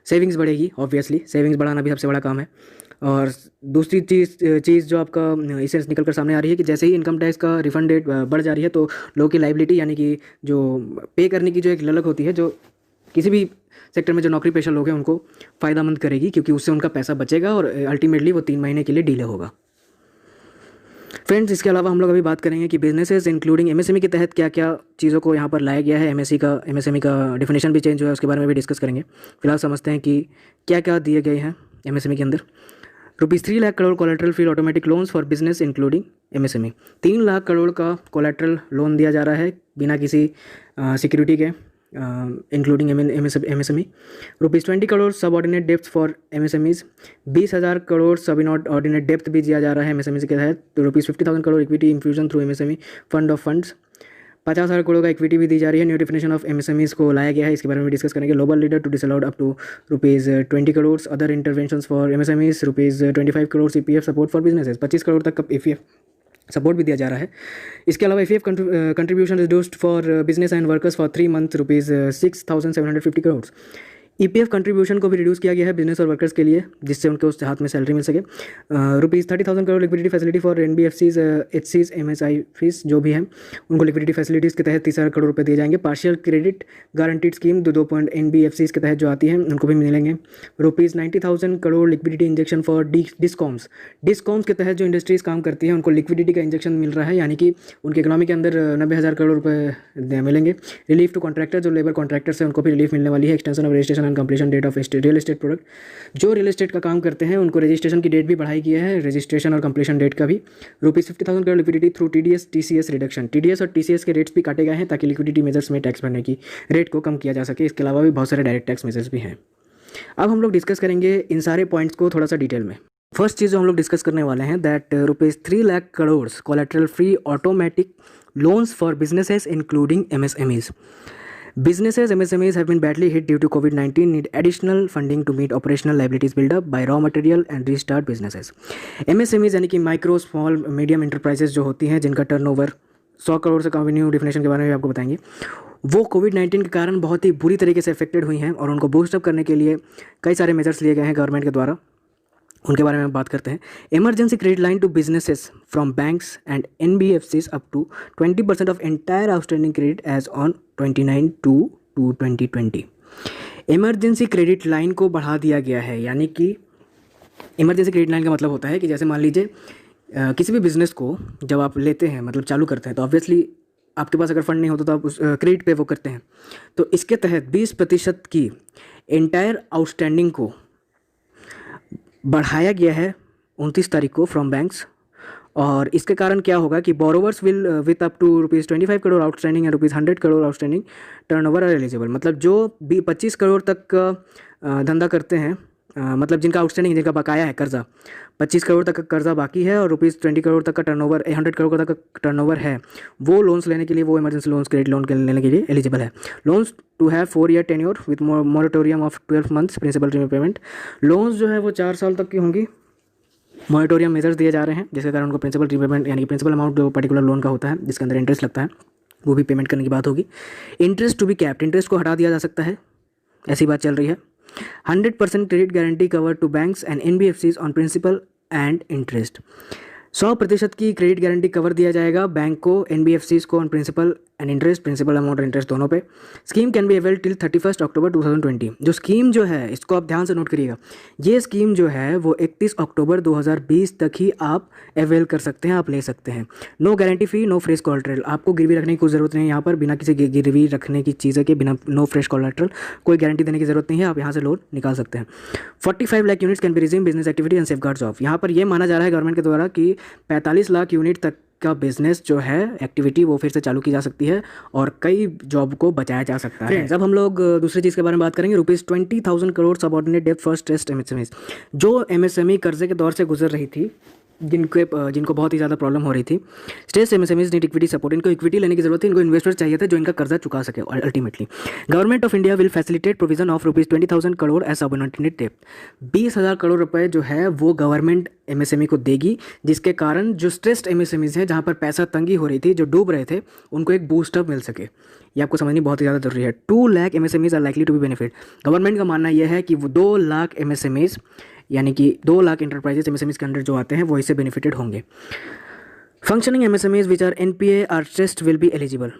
सेविंग्स बढ़ेगी। ऑब्वियसली सेविंग्स बढ़ाना भी सबसे बड़ा काम है। और दूसरी चीज़ जो आपका इससे निकल कर सामने आ रही है कि जैसे ही इनकम टैक्स का रिफंड डेट बढ़ जा रही है, तो लोगों की लाइबिलिटी यानी कि जो पे करने की जो एक ललक होती है, जो किसी भी सेक्टर में जो नौकरी पेशा लोग हैं उनको फ़ायदामंद करेगी, क्योंकि उससे उनका पैसा बचेगा और अल्टीमेटली वो 3 महीने के लिए डिले होगा। फ्रेंड्स, इसके अलावा हम लोग अभी बात करेंगे कि बिजनेसेस इंक्लूडिंग एमएसएमई के तहत क्या क्या चीज़ों को यहाँ पर लाया गया है। एमएसएमई का डेफिनेशन भी चेंज हुआ है, उसके बारे में भी डिस्कस करेंगे। फिलहाल समझते हैं कि क्या क्या दिए गए हैं एमएसएमई के अंदर। ₹3 lakh crore collateral free automatic loans for business including MSME. 3 lakh crore का कोलेट्रल लोन दिया जा रहा है बिना किसी सिक्योरिटी के, इंक्लूडिंग एमएसएमई। ₹20 करोड़ सब ordinate depth for MSMEs. 20,000 crore सब ऑर्डिनेट डेप्थ भी दिया जा रहा है एमएसएमई के तहत। तो ₹50,000 crore equity infusion through MSME fund of funds. 50,000 crore का इक्विटी भी दी जा रही है। न्यू डेफिनेशन ऑफ एमएसएमईज को लाया गया है, इसके बारे में डिस्कस करेंगे। Global leader to disallowed up to ₹20 crore. Other interventions for MSMEs ₹25 crore. CPF support for businesses 25 crore तक का ईपीएफ सपोर्ट भी दिया जा रहा है। इसके अलावा EPF contribution reduced for business and workers for 3 months ₹6,750 crore. EPF contribution को भी रिड्यूस किया गया है बिजनेस और वर्कर्स के लिए, जिससे उनके उस हाथ में सैलरी मिल सके। ₹30,000 crore liquidity facility for NBFCs, HCs, MSI fees जो भी हैं उनको लिक्विडिटी फैसिलिटीज़ के तहत 30,000 करोड़ रुपये दिए जाएंगे। Partial credit guaranteed scheme 2 point NBFCs के तहत जो आती हैं उनको भी मिलेंगे। ₹90,000 crore liquidity injection for discoms के तहत जो इंडस्ट्रीज़ काम करती हैं उनको लिक्विडिटी का इंजेक्शन मिल रहा है, यानी कि उनके इकोनॉमी के अंदर 90,000 करोड़ रुपये मिलेंगे। रिलीफ टू कॉन्ट्रैक्टर, जो लेबर कॉन्ट्रैक्टर्स हैं उनको भी रिलीफ मिलने वाली है। Extension of registration and completion date of real estate product, जो रियल एस्टेट का काम करते हैं उनको रजिस्ट्रेशन की डेट भी बढ़ाई गई है, रजिस्ट्रेशन और कंप्लीशन डेट का भी। ₹50,000 crore liquidity through TDS TCS reduction. TDS और टीसीएस के रेट्स भी काटे गए हैं ताकि लिक्विडिटी मेजर्स में टैक्स भरने की रेट को कम किया जा सके। इसके अलावा भी बहुत सारे डायरेक्ट टैक्स मेजर्स भी हैं। अब हम लोग डिस्कस करेंगे इन सारे पॉइंट्स को थोड़ा सा डिटेल में। फर्स्ट चीज़ जो हम लोग डिस्कस करने वाले हैं that ₹3 lakh crore collateral free automatic loans for businesses including MSMEs. Businesses, MSMEs have been badly hit due to COVID-19, need additional funding to meet operational liabilities built up by raw material and restart businesses. MSMEs यानी कि micro small medium enterprises जो होती हैं, जिनका turnover 100 crore से कम, new definition के बारे में भी आपको बताएंगे, वो कोविड-19 के कारण बहुत ही बुरी तरीके से अफेक्टेड हुई हैं और उनको बूस्टअप करने के लिए कई सारे मेजर्स लिए गए हैं गवर्नमेंट के द्वारा। उनके बारे में बात करते हैं। Emergency credit line to businesses from banks and NBFCs up to 20% of entire outstanding credit as on 29/2/2020। Emergency credit line को बढ़ा दिया गया है, यानी कि इमरजेंसी क्रेडिट लाइन का मतलब होता है कि जैसे मान लीजिए किसी भी बिज़नेस को जब आप लेते हैं, मतलब चालू करते हैं, तो ऑब्वियसली आपके पास अगर फंड नहीं होता तो आप उस क्रेडिट पे वो करते हैं। तो इसके तहत 20% की एंटायर आउटस्टैंडिंग को बढ़ाया गया है 29 तारीख को फ्रॉम बैंक्स। और इसके कारण क्या होगा कि borrowers will with up to ₹25 crore outstanding and ₹100 crore outstanding turnover are eligible. मतलब जो भी 25 करोड़ तक का धंधा करते हैं मतलब जिनका आउटस्टैंडिंग, जिनका बकाया है कर्जा, 25 करोड़ तक का कर्जा बाकी है और ₹20 करोड़ तक का टर्नओवर, 100 करोड़ तक का टर्नओवर है, वो लोन्स लेने के लिए, वो इमरजेंसी लोन्स, क्रेडिट लोन के लेने के लिए एलिजिबल है। Loans to have 4 year tenure with moratorium of 12 months principal repayment. Loans जो है वो 4 साल तक की होंगी। मॉरेटोरियम मेजर्स दिए जा रहे हैं जिसके कारण उनको प्रिंसिपल रीपेमेंट यानी कि प्रिंसिपल अमाउंट जो पर्टिकुलर लोन का होता है जिसके अंदर इंटरेस्ट लगता है वो भी पेमेंट करने की बात होगी। Interest to be capped, interest को हटा दिया जा सकता है, ऐसी बात चल रही है। 100% credit guarantee cover to banks and NBFCs on principal and interest. 100% की क्रेडिट गारंटी कवर दिया जाएगा बैंक को, एनबीएफसीज को on principal and interest, principal amount और इंटरेस्ट दोनों पे। Scheme can be avail till 31 October 2020। जो स्कीम जो है इसको आप ध्यान से नोट करिएगा, ये स्कीम जो है वो 31 अक्टूबर 2020 तक ही आप अवेल कर सकते हैं, आप ले सकते हैं। नो गारंटी फी, नो फ्रेश कोलेटरल, आपको गिरवी रखने की कोई ज़रूरत नहीं है यहाँ पर, बिना किसी गिरवी रखने की चीज़ें के, बिना नो फ्रेश कोलेटरल, कोई गारंटी देने की ज़रूरत नहीं है, आप यहाँ से लोन निकाल सकते हैं। 45 lakh units can be resume business activity and safeguards of. यहाँ पर ये माना जा रहा है गवर्नमेंट के द्वारा कि 45 लाख यूनिट तक का बिजनेस जो है, एक्टिविटी, वो फिर से चालू की जा सकती है और कई जॉब को बचाया जा सकता है। जब हम लोग दूसरी चीज़ के बारे में बात करेंगे, ₹20,000 करोड़ सबऑर्डिनेट डेब्ट फॉर स्ट्रेस्ड एमएसएमईज। जो एमएसएमई कर्जे के दौर से गुजर रही थी, जिनको बहुत ही ज़्यादा प्रॉब्लम हो रही थी, stress MSMEs need equity support, इनको इक्विटी लेने की जरूरत है, इनको इन्वेस्टर चाहिए था जो इनका कर्जा चुका सके ultimately. Government of India will facilitate provision of ₹20,000 crore as subordinate डेब्ट। 20,000 करोड़ रुपए जो है वो गवर्नमेंट एमएसएमई को देगी, जिसके कारण जो स्ट्रेस्ड एमएसएमईज हैं, जहाँ पर पैसा तंगी हो रही थी, जो डूब रहे थे, उनको एक बूस्टअप मिल सके। ये आपको समझनी बहुत ही ज़्यादा जरूरी है। 2 lakh MSMEs are likely to be benefit. Government का मानना यह है कि वो 2 लाख एमएसएमईज यानी कि 2 लाख इंटरप्राइजेस एमएसएमईज के अंडर जो आते हैं वो इससे बेनिफिटेड होंगे। Functioning MSMEs which are NPA are stressed will be eligible.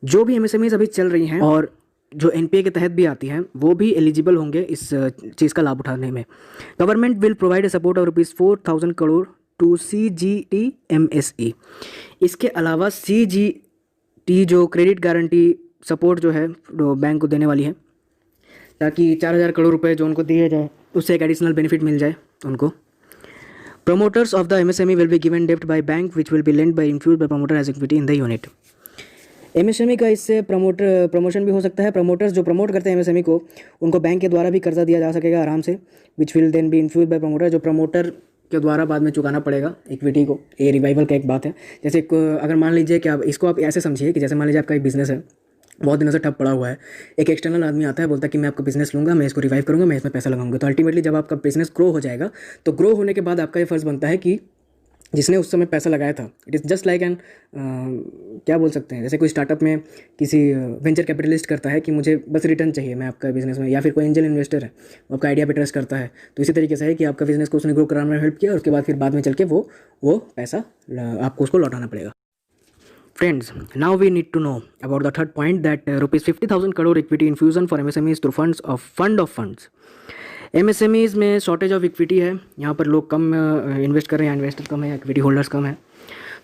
जो भी एमएसएमईज अभी चल रही हैं और जो एनपीए के तहत भी आती हैं वो भी एलिजिबल होंगे इस चीज़ का लाभ उठाने में। Government will provide a support of ₹4,000 crore to CGTMSE। इसके अलावा CGT जो क्रेडिट गारंटी सपोर्ट जो है बैंक को देने वाली है, ताकि 4,000 करोड़ रुपए जो उनको दिए जाए उससे एक एडिशनल बेनिफिट मिल जाए उनको। Promoters of the MSME will be given डेब्ट by bank which will be lend by infuse by promoter as equity in the unit. MSME का इससे प्रमोशन भी हो सकता है। प्रमोटर्स जो प्रमोट करते हैं एमएसएमई को, उनको बैंक के द्वारा भी कर्जा दिया जा सकेगा आराम से, which will then be infuse by promoter, जो प्रमोटर के द्वारा बाद में चुकाना पड़ेगा इक्विटी को। ये रिवाइवल का एक बात है। जैसे अगर मान लीजिए कि इसको आप ऐसे समझिए कि जैसे मान लीजिए आपका एक बिजनेस है, बहुत दिनों से ठप पड़ा हुआ है, एक एक्सटर्नल आदमी आता है, बोलता है कि मैं आपका बिजनेस लूँगा, मैं इसको रिवाइव करूँगा, मैं इसमें पैसा लगाऊंगा। तो अल्टीमेटली जब आपका बिजनेस ग्रो हो जाएगा, तो ग्रो होने के बाद आपका ये फर्ज बनता है कि जिसने उस समय पैसा लगाया था, it is just like an क्या बोल सकते हैं, जैसे कोई स्टार्टअप में किसी वेंचर कैपिटलिस्ट करता है कि मुझे बस रिटर्न चाहिए मैं आपका बिजनेस में, या फिर कोई एंजल इन्वेस्टर है वो आपका आइडिया पे ट्रस्ट करता है। तो इसी तरीके से है कि आपका बिजनेस को उसने ग्रो कराने में हेल्प किया और उसके बाद फिर बाद में चल के वो पैसा आपको उसको लौटाना पड़ेगा। Friends, now we need to know about the third point, that ₹50,000 crore equity infusion for MSMEs through fund of funds। MSMEs में शॉर्टेज ऑफ इक्विटी है, यहाँ पर लोग कम इन्वेस्ट कर रहे हैं, इन्वेस्टर कम है, इक्विटी होल्डर्स कम है।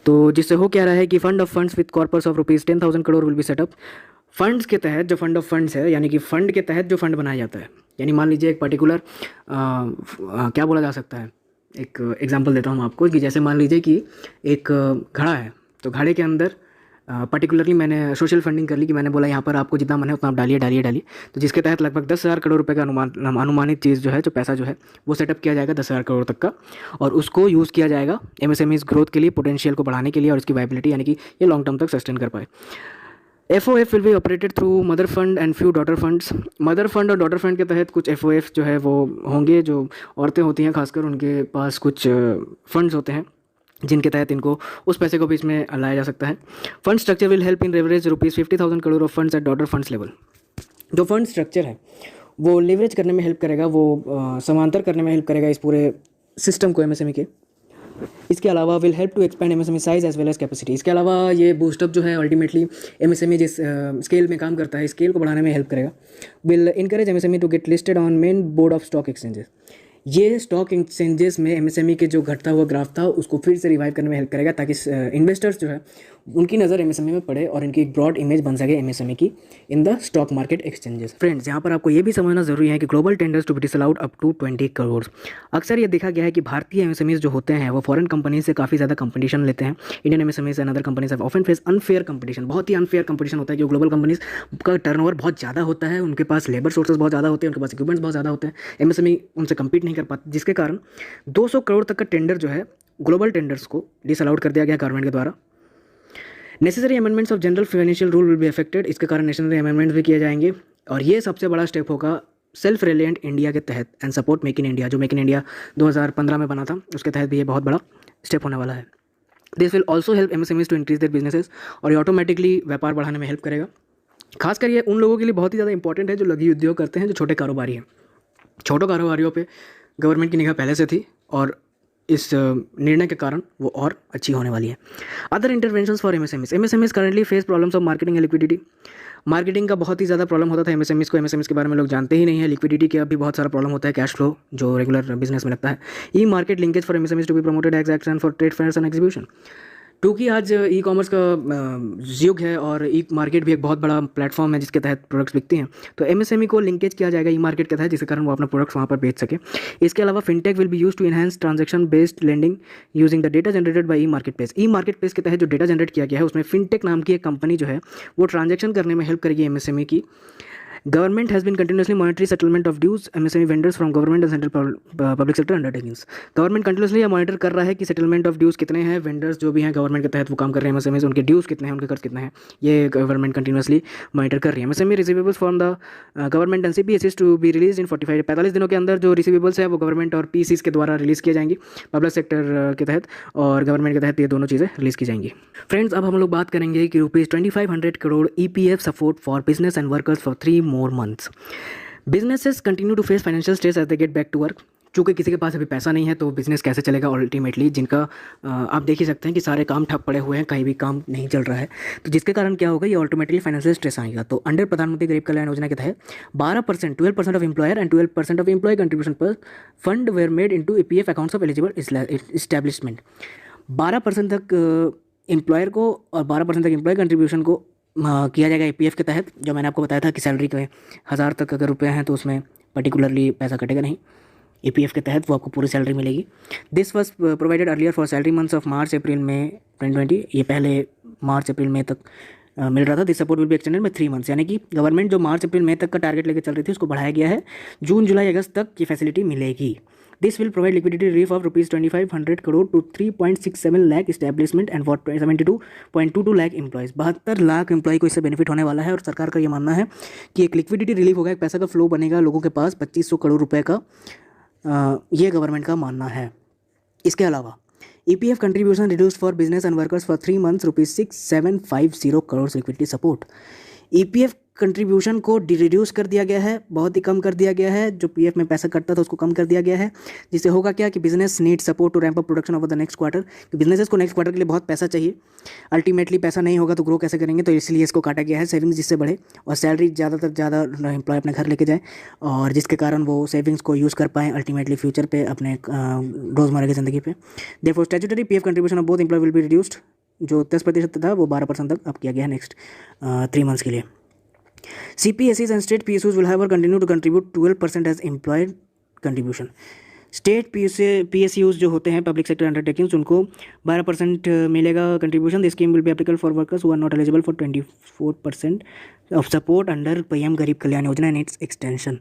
तो जिससे हो क्या रहा है कि fund of funds with corpus of ₹10,000 crore will be set up. Funds के तहत जो फंड ऑफ फंड्स है, यानी कि फंड के तहत जो फंड बनाया जाता है, यानी मान लीजिए एक पर्टिकुलर क्या बोला जा सकता है, एक एग्जांपल देता हूँ आपको कि जैसे मान लीजिए कि एक घड़ा है, तो घड़े के अंदर पर्टिकुलरली मैंने सोशल फंडिंग कर ली कि मैंने बोला यहाँ पर आपको जितना मन है उतना आप डालिए, तो जिसके तहत लगभग 10,000 करोड़ रुपए का अनुमानित चीज़ जो है, जो पैसा जो है वो सेटअप किया जाएगा 10,000 करोड़ तक का, और उसको यूज़ किया जाएगा एमएसएमईज ग्रोथ के लिए, पोटेंशियल को बढ़ाने के लिए और इसकी वायबिलिटी, यानी कि ये लॉन्ग टर्म तक सस्टेन कर पाए। FOF will be operated through mother fund and few daughter funds. Mother fund और डॉटर फंड के तहत कुछ FOF जो है वो होंगे, जो औरतें होती हैं खासकर, उनके पास कुछ फंड्स होते हैं जिनके तहत इनको उस पैसे को भी इसमें लाया जा सकता है। Fund structure will help in leverage ₹50,000 crore of funds at daughter funds level. जो फंड स्ट्रक्चर है वो लेवरेज करने में हेल्प करेगा, वो समांतर करने में हेल्प करेगा इस पूरे सिस्टम को एमएसएमई के। इसके अलावा will help to expand MSME size as well as capacity. इसके अलावा ये बूस्टअप जो है अल्टीमेटली एमएसएमई जिस स्केल में काम करता है, स्केल को बढ़ाने में हेल्प करेगा। Will encourage MSME to get listed on main board of stock exchanges. ये स्टॉक एक्सचेंजेस में एमएसएमई के जो घटता हुआ ग्राफ था उसको फिर से रिवाइव करने में हेल्प करेगा, ताकि इन्वेस्टर्स जो है उनकी नज़र एमएसएमई में पड़े और इनकी एक ब्रॉड इमेज बन सके एमएसएमई की in the stock market exchanges. Friends, यहाँ पर आपको ये भी समझना जरूरी है कि global tenders to be disallowed up to 20 crore. अक्सर ये देखा गया है कि भारतीय एमएसएमईज जो होते हैं वो फॉरेन कंपनी से काफ़ी ज़्यादा कंपटीशन लेते हैं। Indian MSMEs and other companies have often face unfair competition, बहुत ही अनफेयर कंपटीशन होता है कि ग्लोबल कंपनीज का टर्नओवर बहुत ज़्यादा होता है, उनके पास लेबर सोर्सेज बहुत ज़्यादा होते हैं, उनके पास इक्विपमेंट्स बहुत ज़्यादा होते हैं, एमएसएमई उनसे कम्पीट नहीं कर पाते, जिसके कारण 200 करोड़ तक का टेंडर जो है ग्लोबल टेंडर्स को डिसअलाउड कर दिया गया गवर्नमेंट के द्वारा। Necessary amendments of general financial rule will be affected, इसके कारण नेशनल अमेंडमेंट्स भी किए जाएंगे और ये सबसे बड़ा स्टेप होगा सेल्फ रिलायंट इंडिया के तहत and support make in India, जो मेक इन इंडिया 2015 में बना था, उसके तहत भी ये बहुत बड़ा स्टेप होने वाला है। This will also help MSMEs to increase their businesses, और ये ऑटोमेटिकली व्यापार बढ़ाने में हेल्प करेगा। खासकर ये उन लोगों के लिए बहुत ही ज़्यादा इंपॉर्टेंट है जो लघु उद्योग करते हैं, जो छोटे कारोबारी हैं। छोटे कारोबारियों पे गवर्नमेंट की निगाह पहले से थी और इस निर्णय के कारण वो और अच्छी होने वाली है। Other interventions for MSMEs currently face problems of marketing and liquidity. Marketing का बहुत ही ज़्यादा प्रॉब्लम होता था एमएसएमईज को, एमएसएमईज के बारे में लोग जानते ही नहीं है। लिक्विडिटी का भी बहुत सारा प्रॉब्लम होता है, कैश फ्लो जो रेगुलर बिजनेस में लगता है। E market linkage for MSMEs to be promoted as action for trade fairs and exhibition, क्योंकि आज ई कॉमर्स का युग है और ई मार्केट भी एक बहुत बड़ा प्लेटफॉर्म है जिसके तहत प्रोडक्ट्स बिकते हैं, तो एमएसएमई को लिंकेज किया जाएगा ई मार्केट के तहत, जिसके कारण वो अपना प्रोडक्ट्स वहाँ पर बेच सके। इसके अलावा fintech will be use to enhance transaction based lending using the data generated by e market place. E market place के तहत जो डेटा जनरेट किया गया है उसमें फिनटेक नाम की एक कंपनी जो है वो ट्रांजैक्शन करने में हेल्प करेगी एमएसएमई की। Government has been continuously monitoring settlement of dues MSME vendors from government and central public sector undertakings. Government continuously ये मॉनिटर कर रहा है कि सेटलमेंट ऑफ ड्यूज़ कितने हैं, वेंडर्स जो भी हैं गवर्नमेंट के तहत वो काम कर रहे हैं एमएसएमई, उनके ड्यूज़ कितने हैं, उनके कर्ज कितने हैं, ये गवर्नमेंट कंटिन्यूसली मॉनिटर कर रही है। MSME receivables from the government and CPSEs to be release in 45 दिनों के अंदर जो रिसीवेबल्स है वो गवर्नमेंट और पीसीज के द्वारा रिलीज़ किए जाएंगी, पब्लिक सेक्टर के तहत और गवर्नमेंट के तहत ये दोनों चीज़ें रिलीज़ की जाएंगी। फ्रेंड्स, अब हम लोग बात करेंगे कि ₹2500 crore EPF support for business and workers for 3 more months। Businesses continue to face financial stress as they get back to work. चूँकि किसी के पास अभी पैसा नहीं है तो बिजनेस कैसे चलेगा अल्टीमेटली, जिनका आप देख ही सकते हैं कि सारे काम ठप पड़े हुए हैं, कहीं भी काम नहीं चल रहा है, तो जिसके कारण क्या होगा, ये ऑटोमेटिकली फाइनेंशियल स्ट्रेस आएगा। तो अंडर प्रधानमंत्री गरीब कल्याण योजना के तहत 12% of employer and 12% of employee contribution पर fund were made into EPF accounts of eligible establishment. 12% तक एम्प्लॉयर को और 12% तक एम्प्लॉय कंट्रीब्यूशन को किया जाएगा ईपीएफ के तहत। जो मैंने आपको बताया था कि सैलरी के 1000 तक अगर रुपये हैं तो उसमें पर्टिकुलरली पैसा कटेगा नहीं, ईपीएफ के तहत वो आपको पूरी सैलरी मिलेगी। This was provided earlier for salary months of March April May 2020, ये पहले मार्च अप्रैल मई तक मिल रहा था। This support will be extended में 3 months, यानी कि गवर्नमेंट जो मार्च अप्रैल मई तक का टारगेट लेकर चल रही थी उसको बढ़ाया गया है, जून जुलाई अगस्त तक ये फैसिलिटी मिलेगी। This will provide liquidity relief of ₹2500 crore to 3.67 lakh establishment and for 72.22 lakh employees. 72 lakh employee को इससे बेनिफिट होने वाला है और सरकार का ये मानना है कि एक लिक्विडिटी रिलीफ होगा, एक पैसा का फ्लो बनेगा लोगों के पास 2500 करोड़ रुपए का, ये गवर्नमेंट का मानना है। इसके अलावा EPF contribution reduced for business and workers for 3 months ₹6750 crore liquidity support. EPF contribution को रिड्यूस कर दिया गया है, बहुत ही कम कर दिया गया है, जो पीएफ में पैसा कटता था उसको कम कर दिया गया है, जिससे होगा क्या कि business need support to ramp up production over the next quarter. Businesses को नेक्स्ट क्वार्टर के लिए बहुत पैसा चाहिए, अल्टीमेटली पैसा नहीं होगा तो ग्रो कैसे करेंगे, तो इसलिए इसको काटा गया है, सेविंग्स जिससे बढ़े और सैलरी ज़्यादातर ज़्यादा एम्प्लॉय अपने घर लेके जाए और जिसके कारण वो सेविंग्स को यूज़ कर पाएँ अल्टीमेटली फ्यूचर पे अपने रोज़मर्रा की ज़िंदगी पे। Therefore statutory PF contribution of both employee will be reduced, जो 10% था वो 12% तक अब किया गया है नेक्स्ट 3 months के लिए। CPSEs and state PSUs will however continue to contribute 12% as employed contribution. State PSUs जो होते हैं पब्लिक सेक्टर अंडरटेकिंग्स, उनको 12% मिलेगा contribution. This scheme will be applicable for workers who are not eligible for 24% of support under PM Garib Kalyan Yojana and its extension.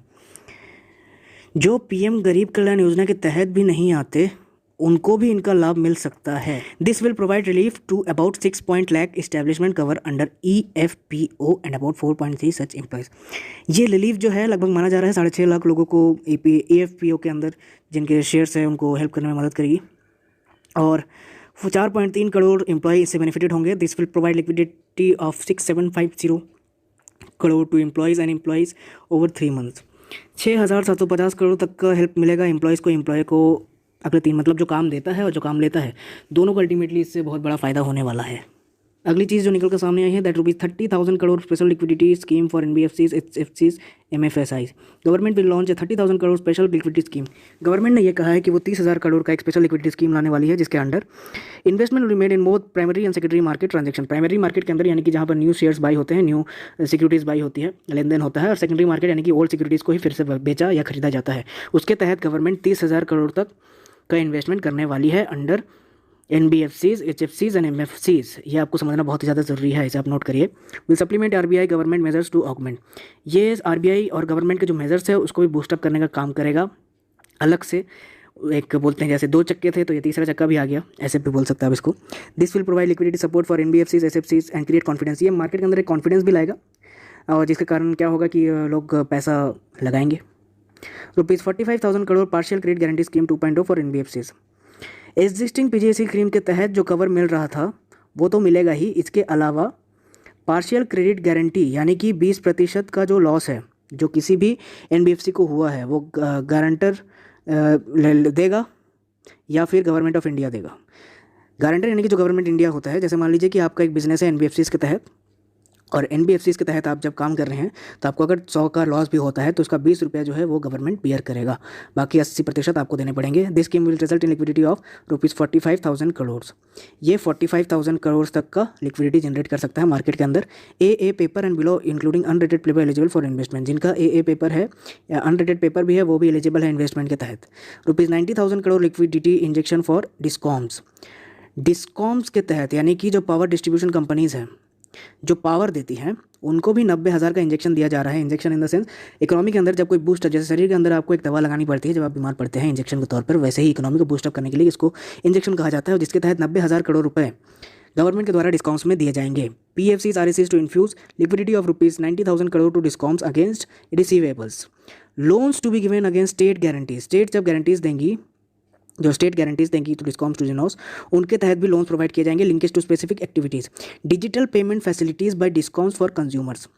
जो PM Garib Kalyan योजना के तहत भी नहीं आते उनको भी इनका लाभ मिल सकता है। This will provide relief to about 6 lakh establishment cover under EFPO and about 4.3 such employees. ये रिलीफ जो है लगभग माना जा रहा है 6.5 लाख लोगों को EFPO के अंदर जिनके शेयर्स हैं उनको हेल्प करने में मदद करेगी और 4.3 करोड़ एम्प्लॉय इससे बेनिफिटेड होंगे। This will provide liquidity of 6750 crore to employees and employees over 3 months। 6750 crore तक का हेल्प मिलेगा एम्प्लॉयज़ को, एम्प्लॉय को अगले 3, मतलब जो काम देता है और जो काम लेता है, दोनों को अल्टीमेटली इससे बहुत बड़ा फ़ायदा होने वाला है। अगली चीज़ जो निकल कर सामने आई है that ₹30,000 crore special liquidity scheme for NBFCs, एचएफसीज, MFSIs. Government will launch 30,000 crore special liquidity scheme. Government ने यह कहा है कि वो 30,000 करोड़ का एक स्पेशल लिक्विडिटी स्कीम लाने वाली है, जिसके under investment will be made in both primary and secondary market transaction. Primary market के अंदर यानी कि जहाँ पर न्यू शेयर्स बाई होते हैं, न्यू सिक्योरिटीज़ बाई होती है, लेन देन होता है, और सेकेंडरी मार्केट यानी कि ओल्ड सिक्योरिटीज़ को ही फिर से बेचा या खरीदा जाता है। उसके तहत गवर्नमेंट 30,000 करोड़ तक का इन्वेस्टमेंट करने वाली है अंडर एनबीएफसीज, एचएफसीज एंड एमएफसीज। ये आपको समझना बहुत ही ज़्यादा ज़रूरी है, इसे आप नोट करिए। Will supplement RBI government measures to augment. ये आरबीआई और गवर्नमेंट के जो मेजर्स है उसको भी बूस्टअप करने का काम करेगा। अलग से एक बोलते हैं, जैसे 2 चक्के थे तो ये तीसरा चक्का भी आ गया, ऐसे भी बोल सकते हैं आप इसको। This will provide liquidity support for NBFCs, एचएफसीज एंड क्रिएट कॉन्फिडेंस। ये मार्केट के अंदर एक कॉन्फिडेंस भी लाएगा, और जिसके कारण क्या होगा कि लोग पैसा लगाएंगे। ₹45,000 crore partial credit guarantee scheme 2.0 for NBFCs. Existing PGSE scheme के तहत जो कवर मिल रहा था वो तो मिलेगा ही, इसके अलावा पार्शियल क्रेडिट गारंटी यानी कि 20% का जो लॉस है जो किसी भी एनबीएफसी को हुआ है वो गारंटर देगा या फिर गवर्नमेंट ऑफ इंडिया देगा। गारंटर यानी कि जो गवर्नमेंट इंडिया होता है, जैसे मान लीजिए कि आपका एक बिजनेस है एनबीएफसी के तहत, और एनबीएफसी के तहत आप जब काम कर रहे हैं तो आपको अगर 100 का लॉस भी होता है तो उसका 20 रुपया जो है वो गवर्नमेंट बियर करेगा, बाकी 80% आपको देने पड़ेंगे। This scheme will result in liquidity of ₹45,000 crore. ये 45,000 करोड़ तक का लिक्विडिटी जनरेट कर सकता है मार्केट के अंदर। A paper and below including unrated paper eligible for investment. जिनका ए पेपर है या अनरेटेड पेपर भी है वो भी एलिजिबल है इन्वेस्टमेंट के तहत। ₹90,000 crore liquidity injection for discoms. Discoms के तहत यानी कि जो पावर डिस्ट्रीब्यूशन कंपनीज़ हैं जो पावर देती हैं उनको भी 90,000 का इंजेक्शन दिया जा रहा है। Injection in the sense economy के अंदर जब कोई बूस्ट, जैसे शरीर के अंदर आपको एक दवा लगानी पड़ती है जब आप बीमार पड़ते हैं इंजेक्शन के तौर पर, वैसे ही इकोनॉमी को बूस्टअप करने के लिए इसको इंजेक्शन कहा जाता है, और जिसके तहत 90,000 करोड़ रुपए गवर्नमेंट के द्वारा डिस्काउंट्स में दिए जाएंगे। PFCs RACs to infuse liquidity of ₹90,000 crore to discounts against receivables. Loans to be given against state guarantees. State जब गारंटीज देंगी, जो स्टेट गारंटीज देंगी तो डिस्कॉम्स टू जिनोस, उनके तहत भी लोन्स प्रोवाइड किए जाएंगे। Linkage to specific activities. Digital payment facilities by discoms for consumers.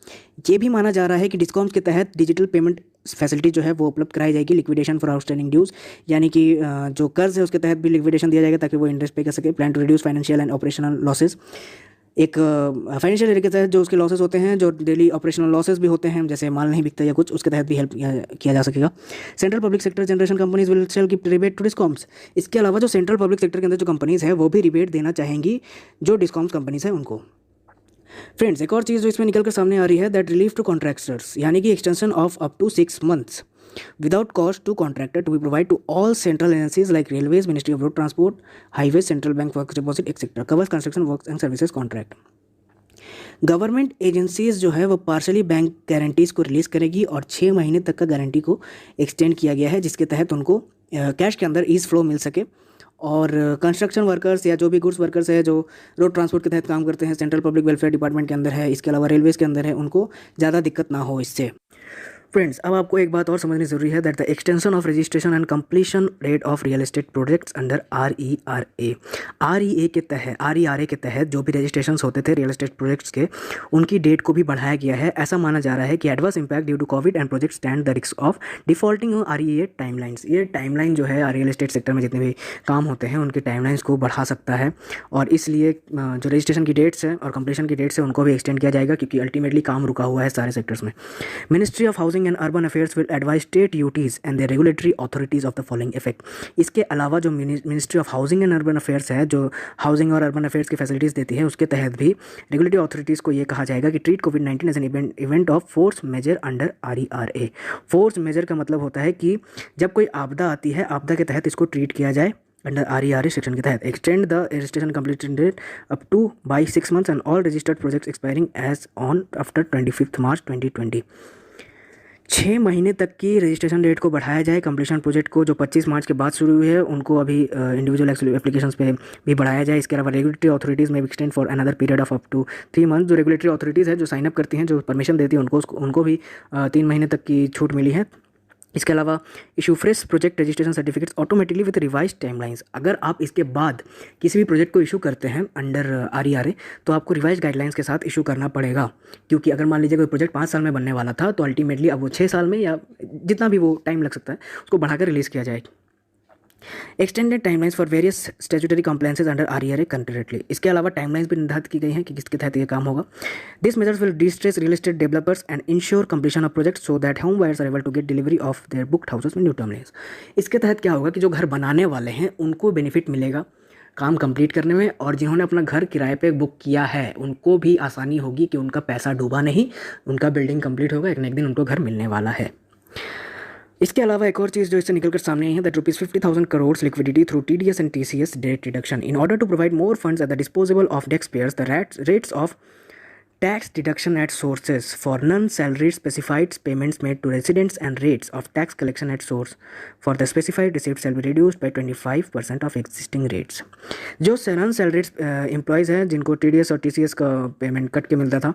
ये भी माना जा रहा है कि डिस्कॉम्स के तहत डिजिटल पेमेंट फैसिलिटी जो है वो उपलब्ध कराई जाएगी। लिक्विडेशन फॉर आउटस्टैंडिंग ड्यूज, यानी कि जो कर्ज है उसके तहत भी लिक्विडेशन दिया जाएगा ताकि वो इंटरेस्ट पे कर सके। Plan to reduce financial and operational losses. एक फाइनेंशियल ईयर के तहत जो उसके लॉसेस होते हैं, जो डेली ऑपरेशनल लॉसेस भी होते हैं, जैसे माल नहीं बिकता या कुछ, उसके तहत भी हेल्प किया जा सकेगा। Central public sector generation companies will sell give rebate to discoms. इसके अलावा जो सेंट्रल पब्लिक सेक्टर के अंदर जो कंपनीज है वो भी रिबेट देना चाहेंगी जो डिस्कॉम्स कंपनीज है उनको। फ्रेंड्स, एक और चीज़ जो इसमें निकल कर सामने आ रही है दैट रिलीफ टू कॉन्ट्रैक्टर्स, यानी कि extension of up to 6 months without cost to contractor to be provided to all central agencies like railways, ministry of road transport, highways, central bank works deposit etc. covers construction works and services contract। Government agencies जो है वो partially bank guarantees को release करेगी और 6 महीने तक का guarantee को एक्सटेंड किया गया है, जिसके तहत उनको कैश के अंदर ईज फ्लो मिल सके। और कंस्ट्रक्शन वर्कर्स या जो भी गुड्स वर्कर्स है जो रोड ट्रांसपोर्ट के तहत काम करते हैं, सेंट्रल पब्लिक वेलफेयर डिपार्टमेंट के अंदर है, इसके अलावा रेलवेज़ के अंदर है, उनको ज़्यादा दिक्कत ना हो इससे। फ्रेंड्स, अब आपको एक बात और समझनी ज़रूरी है that the extension of registration and completion rate of real estate projects under RERA के तहत जो भी रजिस्ट्रेशंस होते थे रियल एस्टेट प्रोजेक्ट्स के, उनकी डेट को भी बढ़ाया गया है। ऐसा माना जा रहा है कि adverse impact due to COVID and project stand the risk of defaulting RERA timelines. ये टाइमलाइन जो है रियल एस्टेट सेक्टर में जितने भी काम होते हैं उनके टाइमलाइंस को बढ़ा सकता है, और इसलिए जो रजिस्ट्रेशन की डेट्स हैं और कंप्लीशन की डेट्स हैं उनको भी एक्सटेंड किया जाएगा, क्योंकि अल्टीमेटली काम रुका हुआ है सारे सेक्टर्स में। Ministry of housing and urban affairs will advise state UTs and the regulatory authorities of the following effect. इसके अलावा जो ministry of housing and urban affairs है, जो हाउसिंग और अर्बन अफेयर्स की फैसिलिटीज़ देती है, उसके तहत भी रेगुलेटरी अथॉरिटीज़ को ये कहा जाएगा कि ट्रीट कोविड-19 as an event of force majeure under RERA। Force majeure का मतलब होता है कि जब कोई आपदा आती है, आपदा के तहत इसको ट्रीट किया जाए अंडर RERA सेक्शन के तहत। Extend the registration completion date up to by 6 months and all registered projects expiring as on after 25 March 2020। 6 महीने तक की रजिस्ट्रेशन डेट को बढ़ाया जाए। कंप्लीशन प्रोजेक्ट को जो 25 मार्च के बाद शुरू हुई है उनको अभी इंडिविजुअल एप्लीकेशंस पे भी बढ़ाया जाए। इसके अलावा रेगुलेटरी अथॉरिटीज़ में extend for another period of up to 3 months। जो रेगुलेटरी अथॉरिटीज़ है जो साइन अप करती हैं, जो परमिशन देती हैं, उनको भी 3 महीने तक की छूट मिली है। इसके अलावा issue fresh project registration certificates automatically with revise timelines. अगर आप इसके बाद किसी भी प्रोजेक्ट को इशू करते हैं अंडर RERA तो आपको रिवाइज गाइडलाइंस के साथ इशू करना पड़ेगा, क्योंकि अगर मान लीजिए कोई प्रोजेक्ट 5 साल में बनने वाला था तो अल्टीमेटली अब वो 6 साल में या जितना भी वो टाइम लग सकता है उसको बढ़ाकर रिलीज़ किया जाए। Extended timelines for various statutory compliances under RERA concurrently. इसके अलावा टाइमलाइंस भी निर्धारित की गई हैं कि किसके तहत ये काम होगा। This measures will distress real estate developers and ensure completion of project so that home buyers are able to get delivery of their booked houses में न्यू टर्मलेंस। इसके तहत क्या होगा कि जो घर बनाने वाले हैं उनको बेनिफिट मिलेगा काम कंप्लीट करने में, और जिन्होंने अपना घर किराए पे बुक किया है उनको भी आसानी होगी कि उनका पैसा डूबा नहीं, उनका बिल्डिंग कंप्लीट होगा, एक न एक दिन उनको घर मिलने वाला है। इसके अलावा एक और चीज़ जो इससे निकलकर सामने आई है that ₹50,000 crore liquidity through TDS and TCS date reduction in order to provide more funds at the disposable of tax payers the rates of tax deduction at sources for non-salaried specified payments made to residents and rates of tax collection at source for the specified receipts shall be reduced by 25% of existing rates। जो non salaried employees हैं जिनको TDS और TCS का payment cut के मिलता था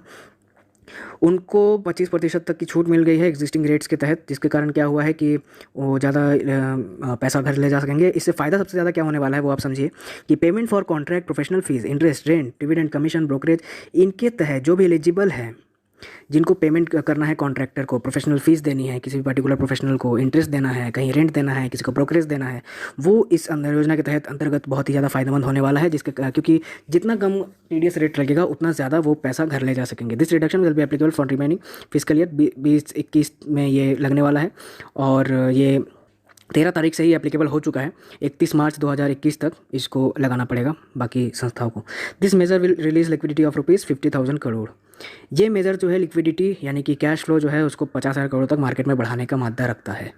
उनको 25% तक की छूट मिल गई है एग्जिस्टिंग रेट्स के तहत, जिसके कारण क्या हुआ है कि वो ज़्यादा पैसा घर ले जा सकेंगे। इससे फ़ायदा सबसे ज़्यादा क्या होने वाला है वो आप समझिए कि payment for contract, professional fees, interest, rent, dividend, commission, brokerage, इनके तहत जो भी एलिजिबल है, जिनको पेमेंट करना है कॉन्ट्रैक्टर को, प्रोफेशनल फीस देनी है किसी भी पर्टिकुलर प्रोफेशनल को, इंटरेस्ट देना है, कहीं रेंट देना है, किसी को ब्रोकरेज देना है, वो इस योजना के तहत अंतर्गत बहुत ही ज़्यादा फायदेमंद होने वाला है, जिसके क्योंकि जितना कम टीडीएस रेट लगेगा उतना ज़्यादा वो पैसा घर ले जा सकेंगे। This reduction will be applicable for remaining fiscal year 2021 में ये लगने वाला है, और ये 13 तारीख से ही एप्लीकेबल हो चुका है। 31 मार्च 2021 तक इसको लगाना पड़ेगा बाकी संस्थाओं को। This measure will release liquidity of ₹50,000 crore. ये मेजर जो है लिक्विडिटी यानी कि कैश फ्लो जो है उसको 50,000 करोड़ तक मार्केट में बढ़ाने का मादा रखता है।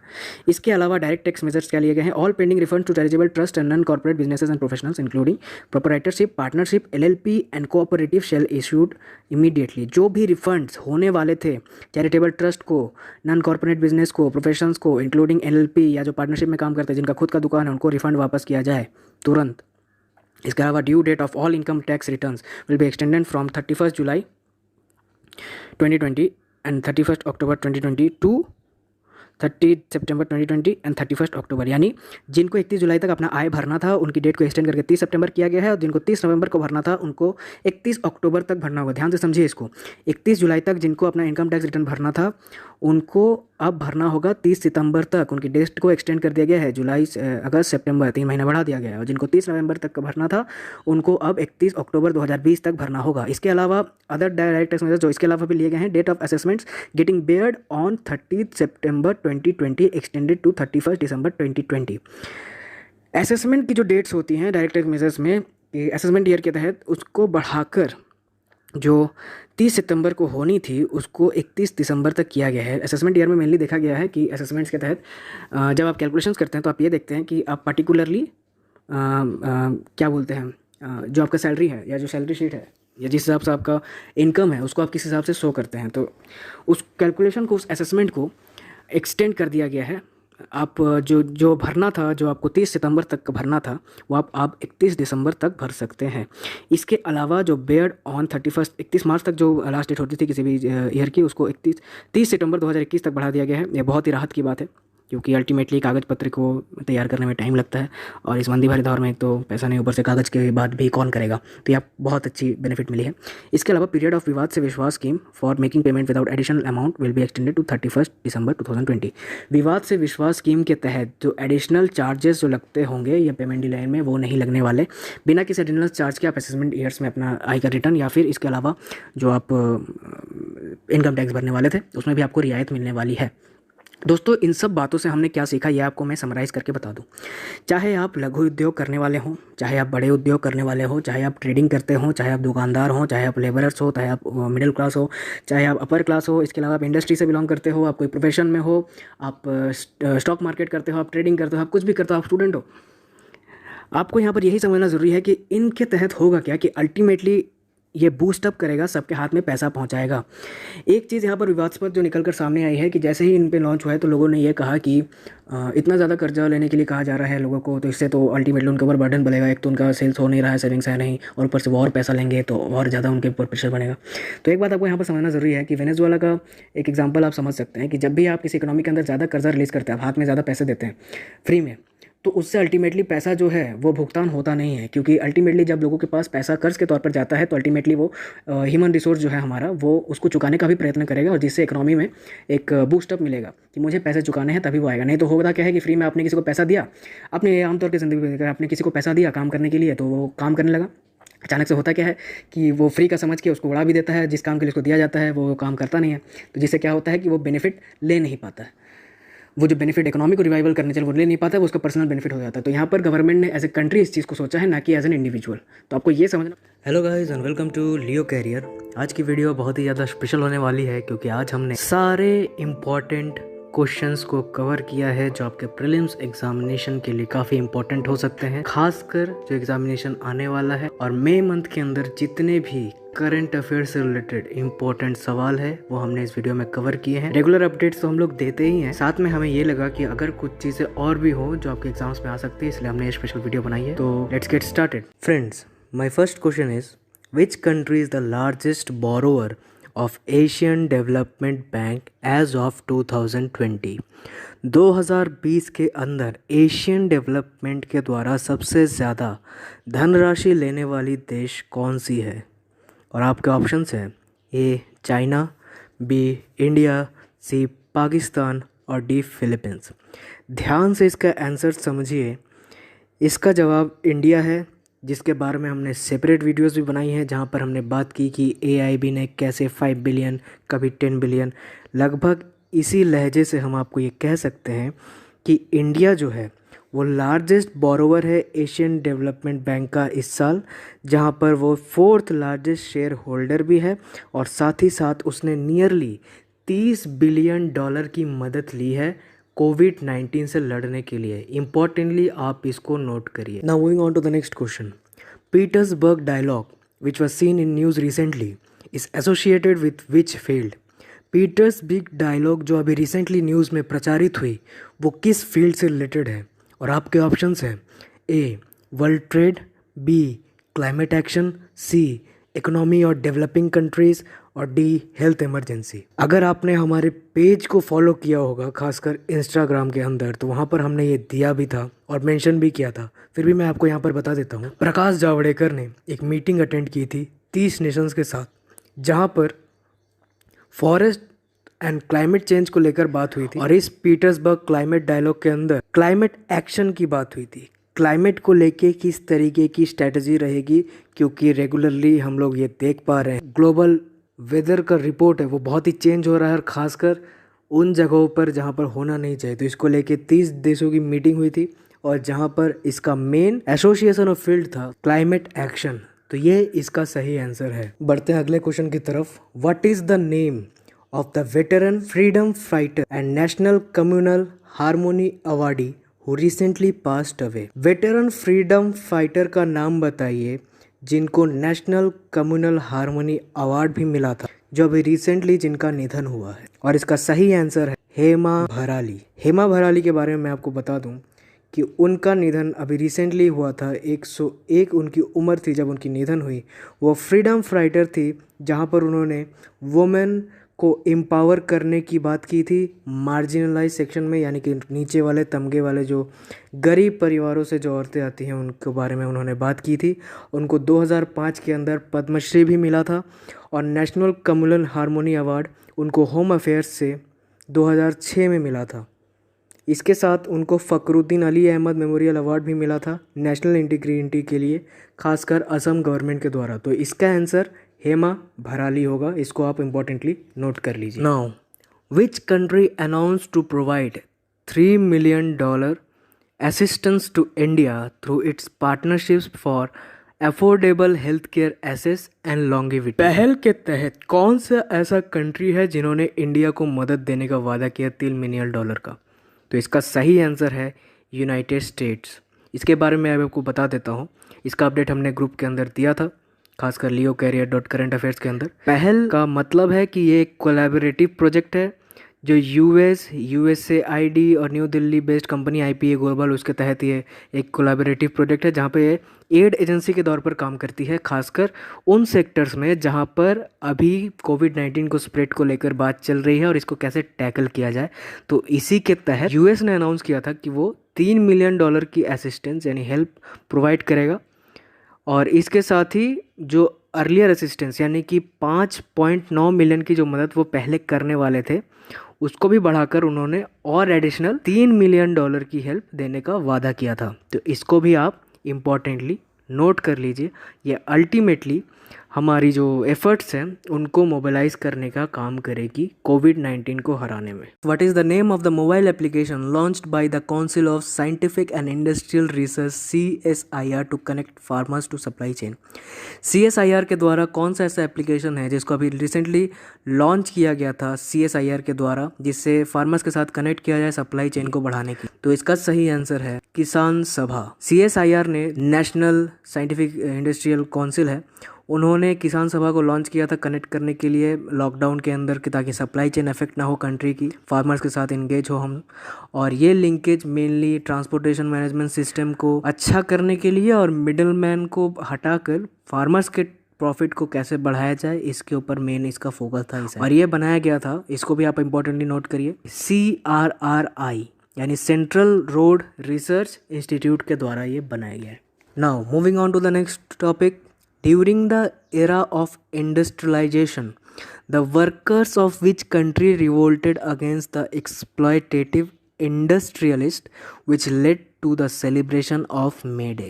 इसके अलावा डायरेक्ट टैक्स मेजर्स क्या लिए गए हैं? All pending refund to charitable trust and non corporate businesses and professionals including proprietorship, partnership, LLP and cooperative shell issued immediately. जो भी रिफंड्स होने वाले थे चैरिटेबल ट्रस्ट को, नॉन कॉर्पोरेट बिजनेस को, प्रोफेशनल्स को, इंक्लूडिंग एलएलपी या जो पार्टनरशिप में काम करते हैं जिनका खुद का दुकान है, उनको रिफंड वापस किया जाए तुरंत। इसके अलावा due date of all income tax returns will be extended from 31 July 2020 and 31st October 2020 to 30 September 2020 and 31 October. यानी जिनको 31 जुलाई तक अपना आय भरना था उनकी डेट को एक्सटेंड करके 30 सितंबर किया गया है, और जिनको 30 नवंबर को भरना था उनको 31 अक्टूबर तक भरना होगा। ध्यान से समझिए इसको, 31 जुलाई तक जिनको अपना इनकम टैक्स रिटर्न भरना था उनको अब भरना होगा 30 सितंबर तक। उनकी डेट को एक्सटेंड कर दिया गया है, जुलाई, अगस्त, सितंबर 3 महीना बढ़ा दिया गया है। और जिनको 30 नवंबर तक का भरना था उनको अब 31 अक्टूबर 2020 तक भरना होगा। इसके अलावा अदर डायरेक्ट टैक्स मेजर्स जो इसके अलावा भी लिए गए हैं, date of assessments getting barred on 30 September 2020 extended to 31 December 2020। Assessment की जो डेट्स होती हैं डायरेक्ट टैक्स मेजर्स में असेसमेंट ईयर के तहत, उसको बढ़ाकर जो 30 सितंबर को होनी थी उसको 31 दिसंबर तक किया गया है। असेसमेंट ईयर में मेनली देखा गया है कि असेसमेंट्स के तहत जब आप कैलकुलेशंस करते हैं तो आप ये देखते हैं कि आप पर्टिकुलरली क्या बोलते हैं, जो आपका सैलरी है या जो सैलरी शीट है या जिस हिसाब से आपका इनकम है उसको आप किस हिसाब से शो करते हैं, तो उस कैलकुलेशन को, उस असेसमेंट को एक्सटेंड कर दिया गया है। आप जो भरना था, जो आपको 30 सितंबर तक का भरना था वो आप 31 दिसंबर तक भर सकते हैं। इसके अलावा जो बेयर्ड ऑन 31 मार्च तक जो लास्ट डेट होती थी किसी भी ईयर की, उसको 30 सितंबर 2021 तक बढ़ा दिया गया है। ये बहुत ही राहत की बात है क्योंकि अल्टीमेटली कागज़ पत्र को तैयार करने में टाइम लगता है, और इस मंदी भरे दौर में एक तो पैसा नहीं, ऊपर से कागज़ के बाद भी कौन करेगा, तो यह बहुत अच्छी बेनिफिट मिली है। इसके अलावा period of Vivad se Vishwas scheme for making payment without additional amount will be extended to 31 December 2020। Vivad se Vishwas scheme के तहत जो एडिशनल चार्जेस जो लगते होंगे या पेमेंट डिले में वो नहीं लगने वाले। बिना किसी एडिशनल चार्ज के आप असेसमेंट ईयर्स में अपना आय का रिटर्न या फिर इसके अलावा जो आप इनकम टैक्स भरने वाले थे उसमें भी आपको रियायत मिलने वाली है। दोस्तों, इन सब बातों से हमने क्या सीखा ये आपको मैं समराइज़ करके बता दूं। चाहे आप लघु उद्योग करने वाले हों, चाहे आप बड़े उद्योग करने वाले हो, चाहे आप ट्रेडिंग करते हो, चाहे आप दुकानदार हो, चाहे आप लेबरर्स हो, चाहे आप मिडिल क्लास हो, चाहे आप अपर क्लास हो, इसके अलावा आप इंडस्ट्री से बिलोंग करते हो, आप कोई प्रोफेशन में हो, आप स्टॉक मार्केट करते हो, आप ट्रेडिंग करते हो, आप कुछ भी करते हो, आप स्टूडेंट हो, आपको यहाँ पर यही समझना ज़रूरी है कि इनके तहत होगा क्या कि अल्टीमेटली ये बूस्टअप करेगा, सबके हाथ में पैसा पहुंचाएगा। एक चीज़ यहाँ पर विवादास्पद जो निकल कर सामने आई है कि जैसे ही इन पे लॉन्च हुआ है तो लोगों ने ये कहा कि इतना ज़्यादा कर्जा लेने के लिए कहा जा रहा है लोगों को, तो इससे तो अल्टीमेटली उनके ऊपर बर्डन बढ़ेगा। एक तो उनका सेल्स हो नहीं रहा है, सेविंग्स है नहीं, और ऊपर से वो और पैसा लेंगे तो और ज़्यादा उनके ऊपर प्रेशर बनेगा। तो एक बात आपको यहाँ पर समझना ज़रूरी है कि वेनेजुएला का एक एग्जाम्पल आप समझ सकते हैं कि जब भी आप किसी इकोनॉमी के अंदर ज़्यादा कर्जा रिलीज़ करते हैं, आप हाथ में ज़्यादा पैसे देते हैं फ्री में, तो उससे अल्टीमेटली पैसा जो है वो भुगतान होता नहीं है, क्योंकि अल्टीमेटली जब लोगों के पास पैसा कर्ज के तौर पर जाता है तो अल्टीमेटली वो ह्यूमन रिसोर्स जो है हमारा वो उसको चुकाने का भी प्रयत्न करेगा, और जिससे इकोनॉमी में एक बूस्टअप मिलेगा कि मुझे पैसे चुकाने हैं तभी वो आएगा। नहीं तो होगा क्या है कि फ्री में आपने किसी को पैसा दिया, आपने आमतौर की ज़िंदगी में आपने किसी को पैसा दिया काम करने के लिए, तो वो काम करने लगा, अचानक से होता क्या है कि वो फ्री का समझ के उसको उड़ा भी देता है, जिस काम के लिए उसको दिया जाता है वो काम करता नहीं है, तो जिससे क्या होता है कि वो बेनिफिट ले नहीं पाता है, वो जो बेनिफिट इकोनॉमी को रिवाइवल करने चल वो ले नहीं पाता है, वो उसका पर्सनल बेनिफिट हो जाता है। तो यहाँ पर गवर्नमेंट ने एज ए कंट्री इस चीज़ को सोचा है, ना कि एज एन इंडिविजुअल। तो आपको ये समझना। Hello guys and welcome to Leo career. आज की वीडियो बहुत ही ज़्यादा स्पेशल होने वाली है, क्योंकि आज हमने सारे इम्पॉर्टेंट क्वेश्चंस को कवर किया है जो आपके प्रीलिम्स एग्जामिनेशन के लिए काफ़ी इंपॉर्टेंट हो सकते हैं, खासकर जो एग्जामिनेशन आने वाला है। और मई मंथ के अंदर जितने भी करंट अफेयर से रिलेटेड इंपॉर्टेंट सवाल है वो हमने इस वीडियो में कवर किए हैं। रेगुलर अपडेट्स तो हम लोग देते ही हैं, साथ में हमें ये लगा कि अगर कुछ चीज़ें और भी हो जो आपके एग्जाम्स में आ सकती है, इसलिए हमने ये स्पेशल वीडियो बनाई है। तो let's get started friends. My first question is which country is the largest borrower of Asian development bank as of 2020। 2020 के अंदर एशियन डेवलपमेंट के द्वारा सबसे ज़्यादा धनराशि लेने वाली देश कौन सी है? और आपके ऑप्शंस हैं ए चाइना, बी इंडिया, सी पाकिस्तान और डी फिलीपींस। ध्यान से इसका आंसर समझिए। इसका जवाब इंडिया है, जिसके बारे में हमने सेपरेट वीडियोस भी बनाई हैं, जहां पर हमने बात की कि AIB ने कैसे 5 बिलियन कभी 10 बिलियन, लगभग इसी लहजे से हम आपको ये कह सकते हैं कि इंडिया जो है वो लार्जेस्ट बोरोवर है एशियन डेवलपमेंट बैंक का इस साल, जहां पर वो 4th लार्जेस्ट शेयर होल्डर भी है, और साथ ही साथ उसने नियरली $30 बिलियन की मदद ली है कोविड-19 से लड़ने के लिए। इम्पॉर्टेंटली आप इसको नोट करिए। Now moving on to the next question. Petersburg dialogue which was seen in news recently is associated with which field? Petersburg dialogue जो अभी रिसेंटली न्यूज़ में प्रचारित हुई वो किस फील्ड से रिलेटेड है? और आपके ऑप्शंस हैं A world trade, B climate action, C economy और डेवलपिंग कंट्रीज़, और डी हेल्थ इमरजेंसी। अगर आपने हमारे पेज को फॉलो किया होगा, खासकर इंस्टाग्राम के अंदर, तो वहाँ पर हमने ये दिया भी था और मेंशन भी किया था, फिर भी मैं आपको यहाँ पर बता देता हूँ। प्रकाश जावड़ेकर ने एक मीटिंग अटेंड की थी 30 नेशंस के साथ, जहाँ पर फॉरेस्ट एंड क्लाइमेट चेंज को लेकर बात हुई थी। और इस पीटर्सबर्ग क्लाइमेट डायलॉग के अंदर क्लाइमेट एक्शन की बात हुई थी। क्लाइमेट को लेके किस तरीके की स्ट्रैटेजी रहेगी, क्योंकि रेगुलरली हम लोग ये देख पा रहे हैं ग्लोबल वेदर का रिपोर्ट है वो बहुत ही चेंज हो रहा है, और ख़ासकर उन जगहों पर जहाँ पर होना नहीं चाहिए। तो इसको लेके 30 देशों की मीटिंग हुई थी, और जहाँ पर इसका मेन एसोसिएशन ऑफ फील्ड था क्लाइमेट एक्शन। तो ये इसका सही आंसर है। बढ़ते हैं अगले क्वेश्चन की तरफ। What is the name of the veteran freedom fighter and national communal harmony awardee who recently passed away? veteran freedom fighter का नाम बताइए जिनको नेशनल कम्युनल हार्मनी अवार्ड भी मिला था, जो अभी रिसेंटली जिनका निधन हुआ है। और इसका सही आंसर है हेमा भराली। हेमा भराली के बारे में मैं आपको बता दूं कि उनका निधन अभी रिसेंटली हुआ था। 101 उनकी उम्र थी जब उनकी निधन हुई। वो फ्रीडम फाइटर थी, जहां पर उन्होंने वुमेन को एम्पावर करने की बात की थी मार्जिनलाइज सेक्शन में, यानी कि नीचे वाले तमगे वाले जो गरीब परिवारों से जो औरतें आती हैं उनके बारे में उन्होंने बात की थी। उनको 2005 के अंदर पद्मश्री भी मिला था, और नेशनल कम्युनल हार्मोनी अवार्ड उनको होम अफेयर्स से 2006 में मिला था। इसके साथ उनको फ़खरुद्दीन अली अहमद मेमोरियल अवार्ड भी मिला था नेशनल इंटीग्रिटी के लिए, खासकर असम गवर्नमेंट के द्वारा। तो इसका आंसर हेमा भराली होगा। इसको आप इम्पोर्टेंटली नोट कर लीजिए। Now which country announce to provide $3 million assistance to India through its partnerships for affordable health care access and longevity? पहल के तहत कौन सा ऐसा कंट्री है जिन्होंने इंडिया को मदद देने का वादा किया $3 मिलियन का? तो इसका सही आंसर है यूनाइटेड स्टेट्स। इसके बारे में मैं आपको बता देता हूँ। इसका अपडेट हमने ग्रुप के अंदर दिया था, खासकर leocarier.current-affairs के अंदर। पहल का मतलब है कि ये एक कोलैबोरेटिव प्रोजेक्ट है जो USAID और new Delhi based company IPA global, उसके तहत ये एक कोलैबोरेटिव प्रोजेक्ट है, जहाँ पे ये एड एजेंसी के तौर पर काम करती है, खासकर उन सेक्टर्स में जहाँ पर अभी कोविड-19 को स्प्रेड को लेकर बात चल रही है और इसको कैसे टैकल किया जाए। तो इसी के तहत US ने अनाउंस किया था कि वो $3 मिलियन की असिस्टेंस यानी हेल्प प्रोवाइड करेगा। और इसके साथ ही जो अर्लियर असिस्टेंस यानी कि 5.9 मिलियन की जो मदद वो पहले करने वाले थे, उसको भी बढ़ाकर उन्होंने और एडिशनल $3 मिलियन की हेल्प देने का वादा किया था। तो इसको भी आप इम्पॉर्टेंटली नोट कर लीजिए। ये अल्टीमेटली हमारी जो एफर्ट्स हैं उनको मोबिलाइज करने का काम करेगी कोविड-19 को हराने में। What is the name of the mobile application launched by the council of scientific and industrial research CSIR to connect farmers to supply chain? CSIR के द्वारा कौन सा ऐसा एप्लीकेशन है जिसको अभी रिसेंटली लॉन्च किया गया था CSIR के द्वारा, जिससे फार्मर्स के साथ कनेक्ट किया जाए सप्लाई चेन को बढ़ाने की? तो इसका सही आंसर है किसान सभा। CSIR ने नेशनल साइंटिफिक इंडस्ट्रियल काउंसिल है, उन्होंने किसान सभा को लॉन्च किया था कनेक्ट करने के लिए लॉकडाउन के अंदर कि ताकि सप्लाई चेन इफेक्ट ना हो कंट्री की, फार्मर्स के साथ इंगेज हो हम। और ये linkage mainly transportation management system को अच्छा करने के लिए और मिडल मैन को हटाकर फार्मर्स के प्रॉफिट को कैसे बढ़ाया जाए इसके ऊपर मेन इसका फोकस था इसे। और ये बनाया गया था, इसको भी आप इम्पोर्टेंटली नोट करिए, CRRI यानी सेंट्रल रोड रिसर्च इंस्टीट्यूट के द्वारा ये बनाया गया है। Now moving on to the next topic. During the era of industrialization, the workers of which country revolted against the exploitative industrialist, which led to the celebration of May Day?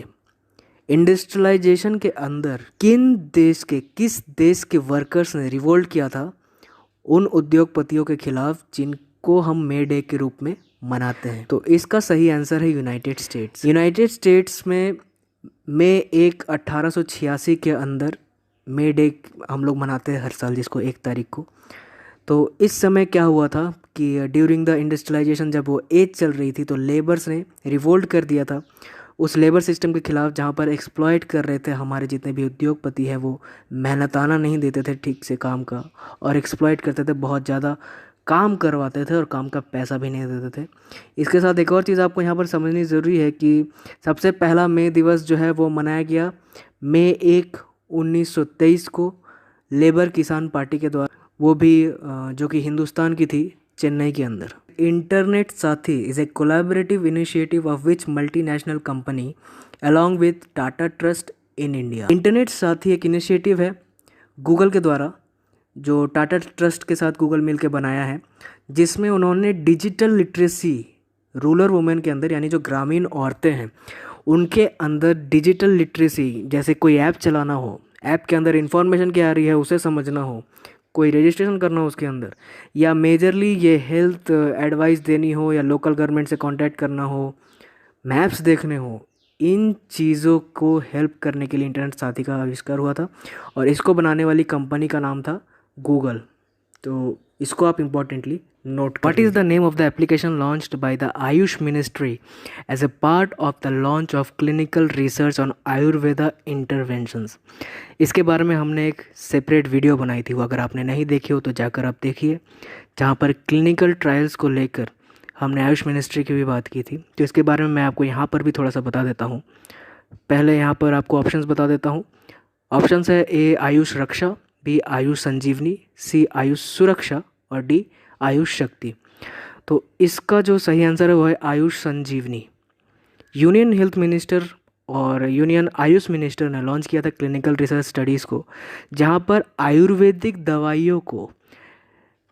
Industrialisation के अंदर किस देश के workers ने revolt किया था उन उद्योगपतियों के खिलाफ जिनको हम मे डे के रूप में मनाते हैं? तो इसका सही आंसर है यूनाइटेड स्टेट्स। यूनाइटेड स्टेट्स में मई 1886 के अंदर मे डे हम लोग मनाते हैं हर साल, जिसको 1 तारीख को। तो इस समय क्या हुआ था कि ड्यूरिंग द इंडस्ट्रियलाइजेशन जब वो एज चल रही थी तो लेबर्स ने रिवोल्ट कर दिया था उस लेबर सिस्टम के खिलाफ जहाँ पर एक्सप्लॉइट कर रहे थे हमारे जितने भी उद्योगपति हैं, वो मेहनताना नहीं देते थे ठीक से काम का और एक्सप्लॉइट करते थे, बहुत ज़्यादा काम करवाते थे और काम का पैसा भी नहीं देते थे। इसके साथ एक और चीज़ आपको यहाँ पर समझनी ज़रूरी है कि सबसे पहला मई दिवस जो है वो मनाया गया मई 1, 1923 को लेबर किसान पार्टी के द्वारा, वो भी जो कि हिंदुस्तान की थी, चेन्नई के अंदर। इंटरनेट साथी is a collaborative initiative of which multinational company along with Tata trust in India. Internet साथी एक इनिशिएटिव है गूगल के द्वारा जो टाटा ट्रस्ट के साथ गूगल मिल के बनाया है, जिसमें उन्होंने डिजिटल लिटरेसी रूरल वुमेन के अंदर यानी जो ग्रामीण औरतें हैं उनके अंदर डिजिटल लिटरेसी, जैसे कोई ऐप चलाना हो, ऐप के अंदर इंफॉर्मेशन क्या आ रही है उसे समझना हो, कोई रजिस्ट्रेशन करना हो उसके अंदर, या मेजरली ये हेल्थ एडवाइस देनी हो या लोकल गवर्नमेंट से कांटेक्ट करना हो, मैप्स देखने हो, इन चीज़ों को हेल्प करने के लिए इंटरनेट साथी का आविष्कार हुआ था और इसको बनाने वाली कंपनी का नाम था गूगल। तो इसको आप importantly note. What is the name of the application launched by the AYUSH ministry as a part of the launch of clinical research on Ayurveda interventions? इसके बारे में हमने एक सेपरेट वीडियो बनाई थी, वो अगर आपने नहीं देखी हो तो जाकर आप देखिए, जहाँ पर क्लिनिकल ट्रायल्स को लेकर हमने आयुष मिनिस्ट्री की भी बात की थी। तो इसके बारे में मैं आपको यहाँ पर भी थोड़ा सा बता देता हूँ। पहले यहाँ पर आपको ऑप्शंस बता देता हूँ। ऑप्शंस है A Ayush Raksha, B Ayush Sanjeevani, C Ayush सुरक्षा और D आयुष शक्ति। तो इसका जो सही आंसर है वो है आयुष संजीवनी। यूनियन हेल्थ मिनिस्टर और यूनियन आयुष मिनिस्टर ने लॉन्च किया था क्लिनिकल रिसर्च स्टडीज़ को, जहाँ पर आयुर्वेदिक दवाइयों को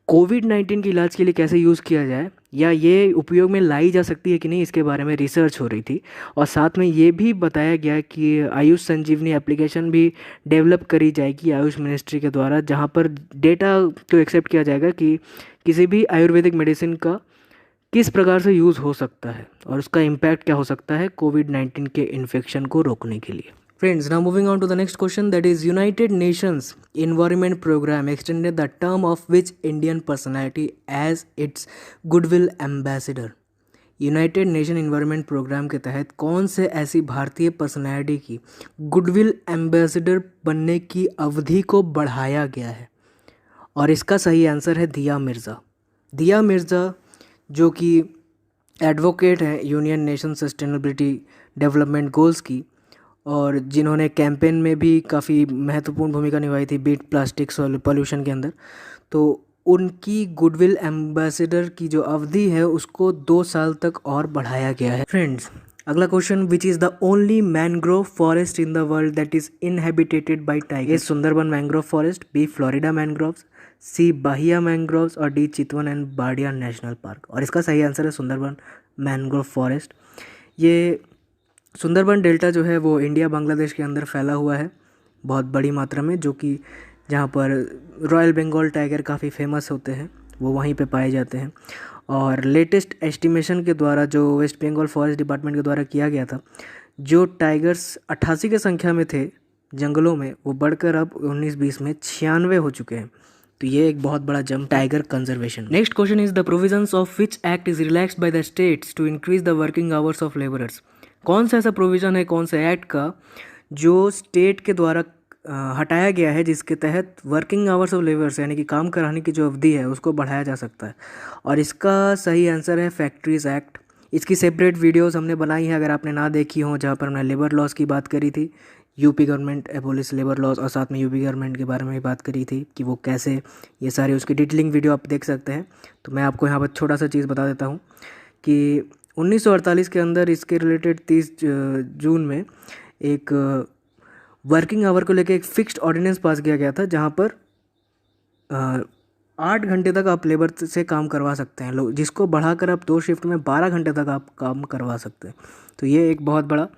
कोविड-19 के इलाज के लिए कैसे यूज़ किया जाए या ये उपयोग में लाई जा सकती है कि नहीं, इसके बारे में रिसर्च हो रही थी। और साथ में ये भी बताया गया कि आयुष संजीवनी एप्लीकेशन भी डेवलप करी जाएगी आयुष मिनिस्ट्री के द्वारा, जहाँ पर डेटा को एक्सेप्ट किया जाएगा कि किसी भी आयुर्वेदिक मेडिसिन का किस प्रकार से यूज़ हो सकता है और उसका इम्पैक्ट क्या हो सकता है कोविड-19 के इन्फेक्शन को रोकने के लिए। Friends, now moving on to the next question, that is United Nations Environment Program extended the term of which Indian personality as its Goodwill Ambassador? United Nation environment programme के तहत कौन से ऐसी भारतीय पर्सनैलिटी की गुडविल एम्बेसडर बनने की अवधि को बढ़ाया गया है? और इसका सही आंसर है दिया मिर्ज़ा। दिया मिर्ज़ा जो कि एडवोकेट हैं union nation sustainability development goals की, और जिन्होंने कैंपेन में भी काफ़ी महत्वपूर्ण भूमिका निभाई थी बीट प्लास्टिक पॉल्यूशन के अंदर। तो उनकी गुडविल एम्बेसडर की जो अवधि है उसको 2 साल तक और बढ़ाया गया है। फ्रेंड्स, अगला question, which is the only mangrove forest in the world that is inhabited by tiger? A Sundarban mangrove forest, B Florida mangroves, C Bahia mangroves और D Chitwan and Bardia national park. और इसका सही आंसर है सुंदरबन मैनग्रोव फॉरेस्ट। ये Sundarban delta जो है वो India Bangladesh के अंदर फैला हुआ है बहुत बड़ी मात्रा में, जो कि जहाँ पर रॉयल बंगाल टाइगर काफ़ी फेमस होते हैं वो वहीं पे पाए जाते हैं। और लेटेस्ट एस्टिमेशन के द्वारा जो वेस्ट बंगाल फॉरेस्ट डिपार्टमेंट के द्वारा किया गया था, जो टाइगर्स 88 की संख्या में थे जंगलों में, वो बढ़कर अब 19-20 में 96 हो चुके हैं। तो ये एक बहुत बड़ा jump tiger conservation. Next question is the provisions of which act is relaxed by the states to increase the working hours of labourers? कौन सा ऐसा प्रोविज़न है, कौन से एक्ट का जो स्टेट के द्वारा हटाया गया है, जिसके तहत वर्किंग आवर्स ऑफ लेबर्स यानी कि काम कराने की जो अवधि है उसको बढ़ाया जा सकता है? और इसका सही आंसर है फैक्ट्रीज एक्ट। इसकी सेपरेट वीडियोस हमने बनाई है, अगर आपने ना देखी हो, जहाँ पर हमने लेबर लॉज की बात करी थी, UP government abolish labour laws, और साथ में यूपी गवर्नमेंट के बारे में भी बात करी थी कि वो कैसे, ये सारी उसकी डिटेलिंग वीडियो आप देख सकते हैं। तो मैं आपको यहाँ पर छोटा सा चीज़ बता देता हूँ कि 1948 के अंदर इसके रिलेटेड 30 जून में एक वर्किंग आवर को लेकर एक फिक्स्ड ऑर्डिनेंस पास किया गया था, जहाँ पर 8 घंटे तक आप लेबर से काम करवा सकते हैं लोग, जिसको बढ़ाकर आप 2 शिफ्ट में 12 घंटे तक आप काम करवा सकते हैं। तो ये एक बहुत बड़ा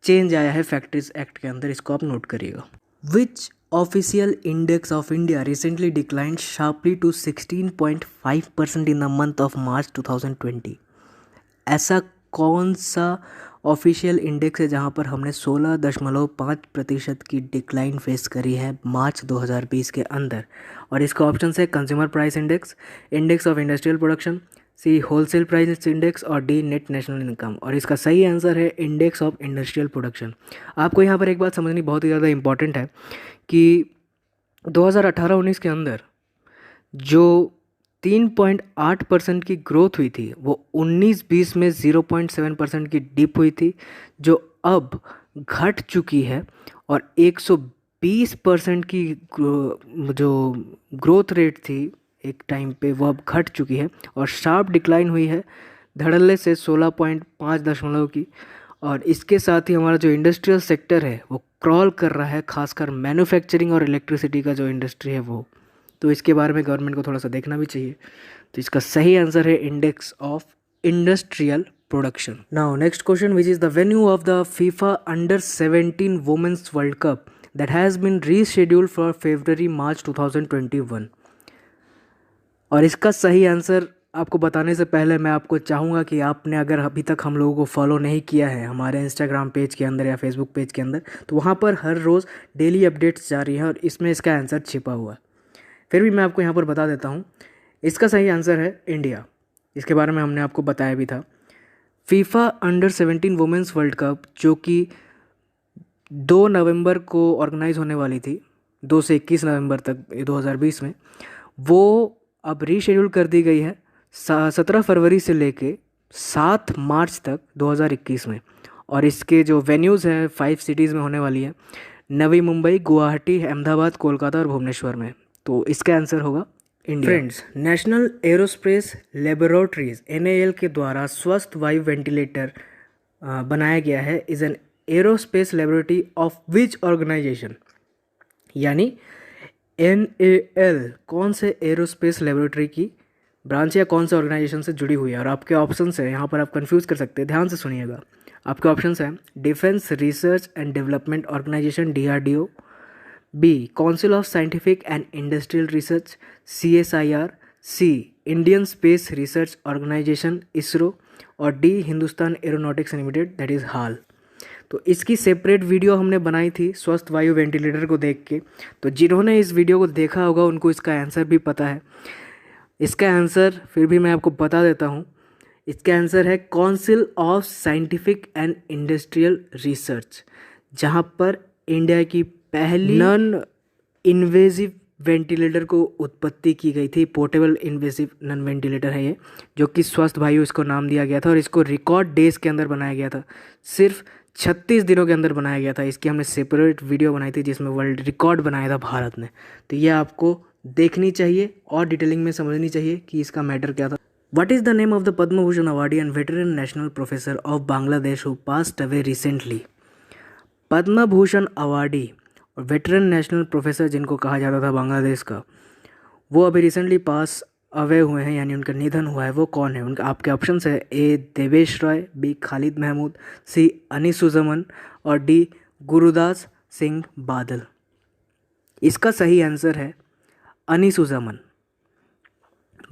चेंज आया है फैक्ट्रीज एक्ट के अंदर, इसको आप नोट करिएगा। Which official index of India recently declined sharply to 16.5% in the month of March 2020? ऐसा कौन सा ऑफिशियल इंडेक्स है जहां पर हमने 16.5% की डिक्लाइन फेस करी है मार्च 2020 के अंदर? और इसका ऑप्शन है consumer price index, index of industrial production, C wholesale price index और डी नेट नेशनल इनकम। और इसका सही आंसर है इंडेक्स ऑफ इंडस्ट्रियल प्रोडक्शन। आपको यहाँ पर एक बात समझनी बहुत ही ज़्यादा इंपॉर्टेंट है कि 2018-19 के अंदर जो 3.8% की ग्रोथ हुई थी वो 19-20 में 0.7% की डिप हुई थी, जो अब घट चुकी है, और 120% की जो ग्रोथ रेट थी एक टाइम पे वो अब घट चुकी है, और शार्प डिक्लाइन हुई है धड़ल्ले से 16.5 की। और इसके साथ ही हमारा जो इंडस्ट्रियल सेक्टर है वो क्रॉल कर रहा है, खासकर मैन्युफैक्चरिंग और इलेक्ट्रिसिटी का जो इंडस्ट्री है वो। तो इसके बारे में गवर्नमेंट को थोड़ा सा देखना भी चाहिए। तो इसका सही आंसर है index of industrial production. Now next question, which is the venue of the FIFA under 17 women's world cup that has been rescheduled for February-March 2021? और इसका सही आंसर आपको बताने से पहले मैं आपको चाहूँगा कि आपने अगर अभी तक हम लोगों को फॉलो नहीं किया है हमारे इंस्टाग्राम पेज के अंदर या फेसबुक पेज के अंदर, तो वहाँ पर हर रोज़ डेली अपडेट्स जारी हैं और इसमें इसका आंसर छिपा हुआ है। फिर भी मैं आपको यहाँ पर बता देता हूँ, इसका सही आंसर है इंडिया। इसके बारे में हमने आपको बताया भी था। FIFA under 17 women's world cup जो कि 2 नवंबर को ऑर्गेनाइज होने वाली थी, 2 से 21 नवंबर तक 2020 में, वो अब रीशेड्यूल कर दी गई है 17 फरवरी से लेके 7 मार्च तक 2021 में। और इसके जो वेन्यूज़ हैं 5 सिटीज़ में होने वाली है, नवी मुंबई, गुवाहाटी, अहमदाबाद, कोलकाता और भुवनेश्वर में। तो इसका आंसर होगा India. Friends, national aerospace laboratories NAL के द्वारा स्वस्थ वायु वेंटिलेटर बनाया गया है, is an aerospace laboratory of which organisation? यानी NAL कौन से एरोस्पेस लेबोरेटरी की ब्रांच या कौन से ऑर्गेनाइजेशन से जुड़ी हुई है? और आपके ऑप्शंस हैं, यहाँ पर आप कंफ्यूज कर सकते हैं, ध्यान से सुनिएगा। आपके ऑप्शंस हैं defence research and development organisation DRDO, B council of scientific and industrial research CSIR, C Indian space research organisation ISRO, और D Hindustan aeronautics limited that is HAL। तो इसकी सेपरेट वीडियो हमने बनाई थी स्वस्थ वायु वेंटिलेटर को देख के, तो जिन्होंने इस वीडियो को देखा होगा उनको इसका आंसर भी पता है। इसका आंसर फिर भी मैं आपको बता देता हूँ, इसका आंसर है council of scientific and industrial research, जहाँ पर इंडिया की पहली नॉन इन्वेजिव वेंटिलेटर को उत्पत्ति की गई थी। पोर्टेबल इन्वेजिव नॉन वेंटिलेटर है ये, जो कि स्वस्थ वायु इसको नाम दिया गया था, और इसको रिकॉर्ड डेज के अंदर बनाया गया था, सिर्फ 36 दिनों के अंदर बनाया गया था। इसकी हमने सेपरेट वीडियो बनाई थी जिसमें वर्ल्ड रिकॉर्ड बनाया था भारत ने। तो ये आपको देखनी चाहिए और डिटेलिंग में समझनी चाहिए कि इसका मैटर क्या था। What is the name of the Padma Bhushan awardee and veteran national professor of Bangladesh who passed away recently? Padma Bhushan awardee और वेटरन नेशनल प्रोफेसर जिनको कहा जाता था बांग्लादेश का, वो अभी रिसेंटली पास अवे हुए हैं, यानी उनका निधन हुआ है। वो कौन है? उनका आपके ऑप्शंस है ए देवेश रॉय, बी खालिद महमूद, सी अनीसुज़मन और डी गुरुदास सिंह बादल। इसका सही आंसर है अनीसुज़मन।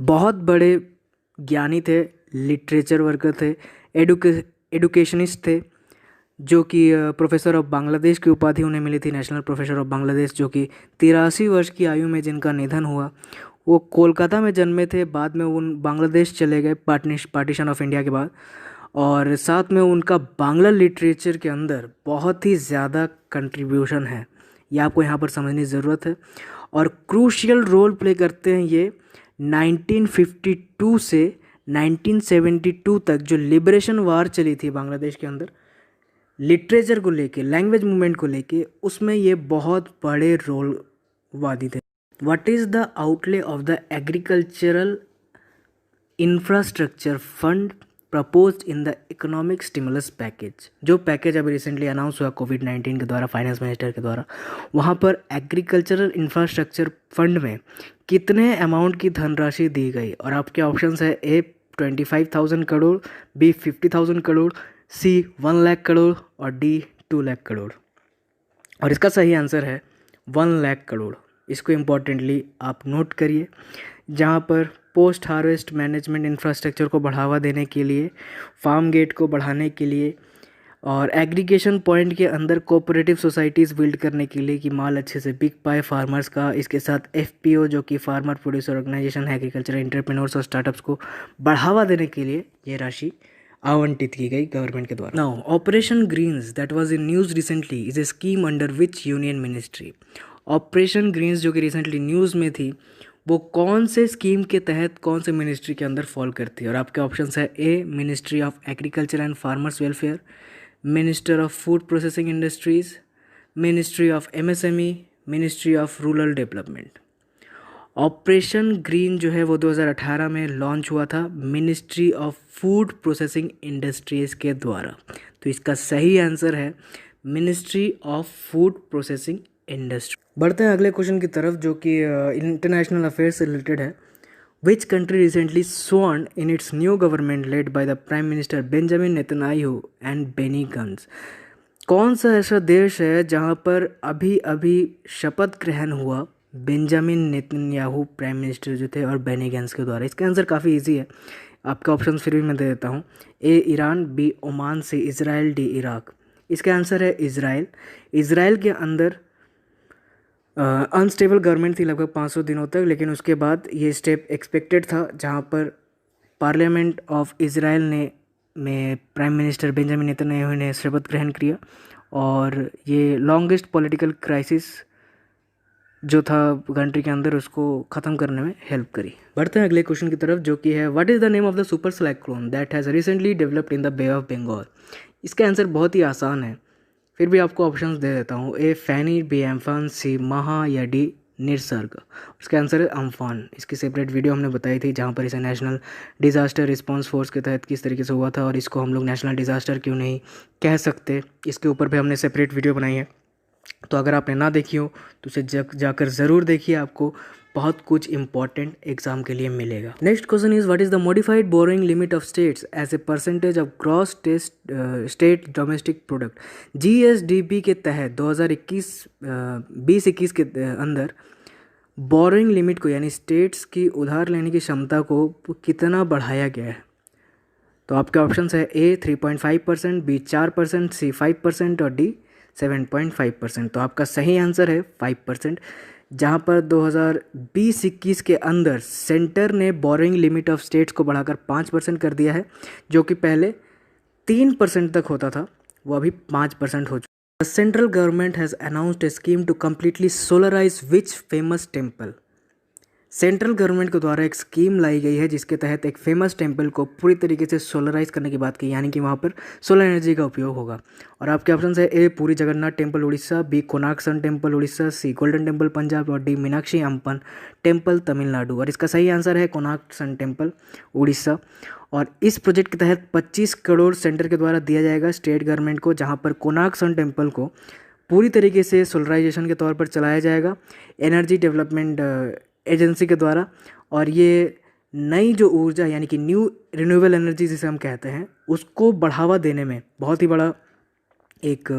बहुत बड़े ज्ञानी थे, लिटरेचर वर्कर थे, एडुकेशनिस्ट थे, जो कि प्रोफेसर ऑफ बांग्लादेश की उपाधि उन्हें मिली थी, नेशनल प्रोफेसर ऑफ बांग्लादेश, जो कि 83 वर्ष की आयु में जिनका निधन हुआ। वो कोलकाता में जन्मे थे, बाद में उन बांग्लादेश चले गए पार्टीशन ऑफ इंडिया के बाद, और साथ में उनका बांग्ला लिटरेचर के अंदर बहुत ही ज़्यादा कंट्रीब्यूशन है, ये आपको यहाँ पर समझने की ज़रूरत है। और क्रूशियल रोल प्ले करते हैं ये 1952 से 1972 तक जो लिबरेशन वार चली थी बांग्लादेश के अंदर, लिटरेचर को लेके, लैंग्वेज मूवमेंट को लेके, उसमें ये बहुत बड़े रोल वादी थे। What is the outlay of the agricultural infrastructure fund proposed in the economic stimulus package? जो पैकेज अभी रिसेंटली अनाउंस हुआ कोविड-19 के द्वारा, फाइनेंस मिनिस्टर के द्वारा, वहाँ पर एग्रीकल्चरल इंफ्रास्ट्रक्चर फंड में कितने अमाउंट की धनराशि दी गई? और आपके ऑप्शंस है ए 25,000 करोड़, बी 50,000 करोड़, सी 1 लाख करोड़ और डी 2 लाख करोड़। और इसका सही आंसर है 1 लाख करोड़। इसको इम्पॉर्टेंटली आप नोट करिए, जहाँ पर पोस्ट हार्वेस्ट मैनेजमेंट इंफ्रास्ट्रक्चर को बढ़ावा देने के लिए, फार्म गेट को बढ़ाने के लिए और एग्रीगेशन पॉइंट के अंदर कोऑपरेटिव सोसाइटीज़ बिल्ड करने के लिए कि माल अच्छे से बिक पाए फार्मर्स का। इसके साथ एफपीओ जो कि फार्मर प्रोड्यूसर ऑर्गेनाइजेशन है, एग्रीकल्चर एंटरप्रेन्योर्स और स्टार्टअप्स को बढ़ावा देने के लिए ये राशि आवंटित की गई गवर्नमेंट के द्वारा। Now operation greens that was in news recently is a scheme under which union ministry? Operation greens जो कि रिसेंटली न्यूज़ में थी, वो कौन से स्कीम के तहत कौन से मिनिस्ट्री के अंदर फॉल करती है? और आपके ऑप्शंस है A ministry of agriculture and farmers welfare, minister of food processing industries, ministry of MSME, ministry of rural development. Operation green जो है वो 2018 में लॉन्च हुआ था ministry of food processing industries के द्वारा। तो इसका सही आंसर है ministry of food processing industry. बढ़ते हैं अगले क्वेश्चन की तरफ, जो कि इंटरनेशनल अफेयर्स से रिलेटेड है। Which country recently sworn in its new government led by the prime minister Benjamin Netanyahu and Benny Gantz? कौन सा ऐसा देश है जहां पर अभी अभी शपथ ग्रहण हुआ बेंजामिन नेतन्याहू प्राइम मिनिस्टर जो थे और बेनी गंज के द्वारा? इसका आंसर काफ़ी इजी है, आपका ऑप्शन फिर भी मैं दे देता हूँ। ए ईरान, बी ओमान, सी इज़राइल, डी इराक। इसका आंसर है इज़राइल। इज़राइल के अंदर अनस्टेबल गवर्नमेंट थी लगभग 500 दिनों तक, लेकिन उसके बाद ये स्टेप एक्सपेक्टेड था, जहाँ पर पार्लियामेंट ऑफ इज़राइल ने में प्राइम मिनिस्टर बेंजामिन नेतन्याहू ने शपथ ग्रहण किया और ये लॉन्गेस्ट पॉलिटिकल क्राइसिस जो था कंट्री के अंदर, उसको ख़त्म करने में हेल्प करी। बढ़ते हैं अगले क्वेश्चन की तरफ, जो कि है what is the name of the super cyclone that has recently developed in the bay of Bengal? इसका आंसर बहुत ही आसान है, फिर भी आपको ऑप्शंस दे देता हूँ। ए फैनी, बी एम्फान, सी महा या डी निसर्ग। इसका आंसर है अम्फान। इसकी सेपरेट वीडियो हमने बताई थी, जहाँ पर इसे नेशनल डिज़ास्टर रिस्पांस फोर्स के तहत किस तरीके से हुआ था और इसको हम लोग नेशनल डिज़ास्टर क्यों नहीं कह सकते, इसके ऊपर भी हमने सेपरेट वीडियो बनाई है। तो अगर आपने ना देखी हो तो उसे जाकर ज़रूर देखिए, आपको बहुत कुछ इंपॉर्टेंट एग्जाम के लिए मिलेगा। Next question is what is the modified borrowing limit of states as a percentage of gross state domestic product? GSDP के तहत 2021 के अंदर बोरोइंग लिमिट को, यानी स्टेट्स की उधार लेने की क्षमता को कितना बढ़ाया गया है? तो आपके ऑप्शंस है ए 3.5%, बी 4%, सी 5% और डी 7.5%। तो आपका सही आंसर है 5%, जहाँ पर 2020-21 के अंदर सेंटर ने बोरोइंग लिमिट ऑफ स्टेट्स को बढ़ाकर 5% कर दिया है, जो कि पहले 3% तक होता था, वो अभी 5% हो चुका है। The central government has announced a scheme to completely solarise which famous temple? Central government के द्वारा एक स्कीम लाई गई है जिसके तहत एक फेमस टेंपल को पूरी तरीके से सोलराइज करने की बात की, यानी कि वहाँ पर सोलर एनर्जी का उपयोग होगा। और आपके ऑप्शन है A Puri Jagannath temple Orissa, B Konark sun temple Orissa, C golden temple Punjab और डी मीनाक्षी अम्पन टेम्पल तमिलनाडु। और इसका सही आंसर है कोणार्क सन टेम्पल उड़ीसा। और इस प्रोजेक्ट के तहत 25 करोड़ सेंटर के द्वारा दिया जाएगा स्टेट गवर्नमेंट को, जहाँ पर कोणार्क सन टेम्पल को पूरी तरीके से सोलराइजेशन के तौर पर चलाया जाएगा एनर्जी डेवलपमेंट एजेंसी के द्वारा। और ये नई जो ऊर्जा यानी कि न्यू रिन्यूएबल एनर्जी जिसे हम कहते हैं उसको बढ़ावा देने में बहुत ही बड़ा एक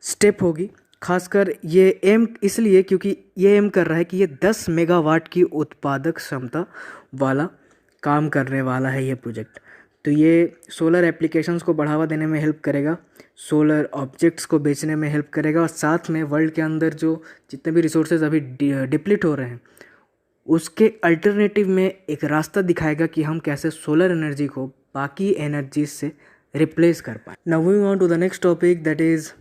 स्टेप होगी। खासकर ये एम इसलिए क्योंकि ये एम कर रहा है कि ये 10 मेगावाट की उत्पादक क्षमता वाला काम करने वाला है ये प्रोजेक्ट। तो ये सोलर एप्लीकेशंस को बढ़ावा देने में हेल्प करेगा, सोलर ऑब्जेक्ट्स को बेचने में हेल्प करेगा और साथ में वर्ल्ड के अंदर जो जितने भी रिसोर्सेज अभी डिप्लीट हो रहे हैं उसके अल्टरनेटिव में एक रास्ता दिखाएगा कि हम कैसे सोलर एनर्जी को बाकी एनर्जी से रिप्लेस कर पाए। Now moving on to the next topic, that is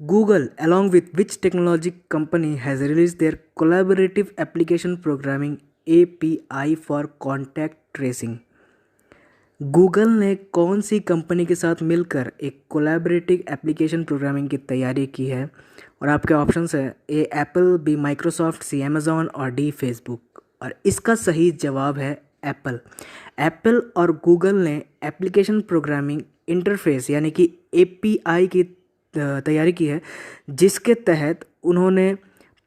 Google, along with which technology company has released their collaborative application programming API for contact tracing? Google ने कौन सी कंपनी के साथ मिलकर एक कोलैबोरेटिव एप्लीकेशन प्रोग्रामिंग की तैयारी की है? और आपके ऑप्शंस है ए एप्पल, बी माइक्रोसॉफ्ट, सी अमेज़ॉन और डी फेसबुक। और इसका सही जवाब है एप्पल। एप्पल और गूगल ने एप्लीकेशन प्रोग्रामिंग इंटरफेस यानी कि एपीआई की तैयारी की है, जिसके तहत उन्होंने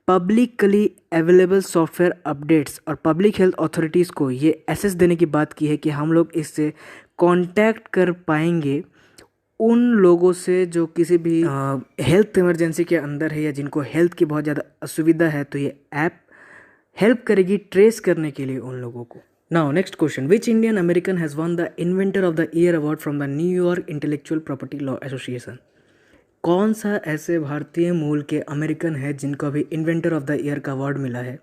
पब्लिकली अवेलेबल सॉफ्टवेयर अपडेट्स और पब्लिक हेल्थ अथॉरिटीज़ को ये एसेस देने की बात की है कि हम लोग इससे कांटेक्ट कर पाएंगे उन लोगों से जो किसी भी हेल्थ इमरजेंसी के अंदर है या जिनको हेल्थ की बहुत ज़्यादा असुविधा है। तो ये ऐप हेल्प करेगी ट्रेस करने के लिए उन लोगों को। Now next question, which Indian American has one the inventor of the year award from the New York intellectual property law association? कौन सा ऐसे भारतीय मूल के अमेरिकन है जिनको अभी इन्वेंटर ऑफ द ईयर का अवार्ड मिला है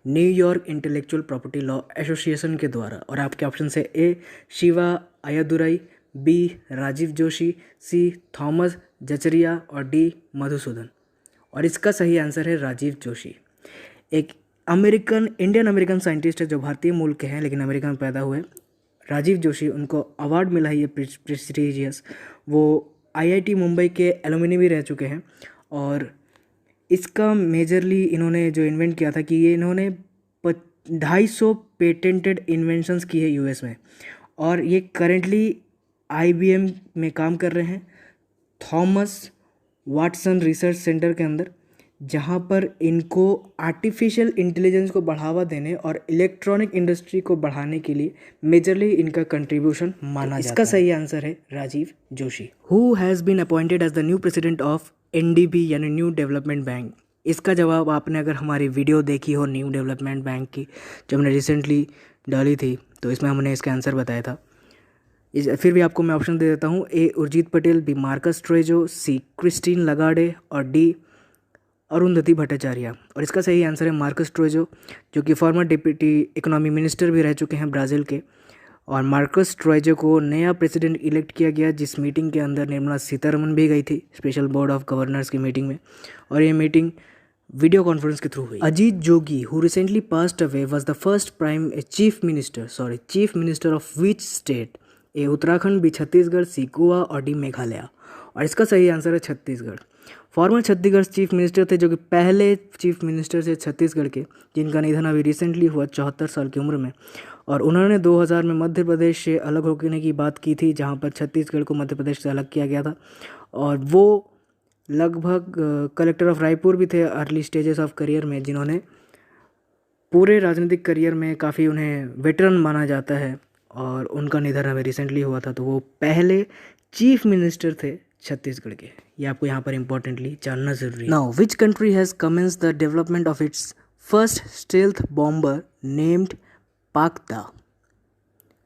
New York intellectual property law association के द्वारा? और आपके ऑप्शन है ए शिवा अय्यादुराई, बी राजीव जोशी, सी थॉमस जचरिया और डी मधुसूदन। और इसका सही आंसर है राजीव जोशी। एक इंडियन अमेरिकन साइंटिस्ट है जो भारतीय मूल के हैं लेकिन अमेरिका में पैदा हुए। राजीव जोशी, उनको अवार्ड मिला है ये प्रेस्टिजियस। वो आईआईटी मुंबई के एलुमनी भी रह चुके हैं। और इसका मेजरली इन्होंने जो इन्वेंट किया था कि ये इन्होंने 250 पेटेंटेड इन्वेंशंस की है यूएस में। और ये करेंटली आईबीएम में काम कर रहे हैं, थॉमस वाटसन रिसर्च सेंटर के अंदर, जहाँ पर इनको आर्टिफिशियल इंटेलिजेंस को बढ़ावा देने और इलेक्ट्रॉनिक इंडस्ट्री को बढ़ाने के लिए मेजरली इनका कंट्रीब्यूशन माना जाता है। इसका सही आंसर है Rajiv Joshi. Who has been appointed as the new president of NDB यानी न्यू डेवलपमेंट बैंक? इसका जवाब आपने अगर हमारी वीडियो देखी हो न्यू डेवलपमेंट बैंक की जो हमने रिसेंटली डाली थी तो इसमें हमने इसका आंसर बताया था। फिर भी आपको मैं ऑप्शन दे देता हूँ, A Urjit Patel, B Marcos Troyjo, C Christine Lagarde और डी अरुंधति भट्टाचार्य। और इसका सही आंसर है मार्कस ट्रेजो, जो कि फॉर्मर डिप्टी इकोनॉमी मिनिस्टर भी रह चुके हैं ब्राज़ील के। और मार्कस ट्रेजो को नया प्रेसिडेंट इलेक्ट किया गया, जिस मीटिंग के अंदर निर्मला सीतारमन भी गई थी स्पेशल बोर्ड ऑफ गवर्नर्स की मीटिंग में। और ये मीटिंग वीडियो कॉन्फ्रेंस के थ्रू हुई। Ajit Jogi, who recently passed away, was the first chief minister of which state? A Uttarakhand, B Chhattisgarh, C Goa और डी मेघालय। और इसका सही आंसर है Chhattisgarh. Former Chhattisgarh chief minister थे, जो कि पहले चीफ मिनिस्टर थे छत्तीसगढ़ के, जिनका निधन अभी रिसेंटली हुआ 74 साल की उम्र में। और उन्होंने 2000 में मध्य प्रदेश से अलग होने की बात की थी, जहां पर छत्तीसगढ़ को मध्य प्रदेश से अलग किया गया था। और वो लगभग कलेक्टर ऑफ रायपुर भी थे अर्ली स्टेजेस ऑफ करियर में, जिन्होंने पूरे राजनीतिक करियर में काफ़ी उन्हें वेटरन माना जाता है। और उनका निधन अभी रिसेंटली हुआ था, तो वो पहले चीफ मिनिस्टर थे छत्तीसगढ़ के। ये आपको यहाँ पर इंपॉर्टेंटली जानना जरूरी है। Now which country has commenced the development of its first stealth bomber named Pakda?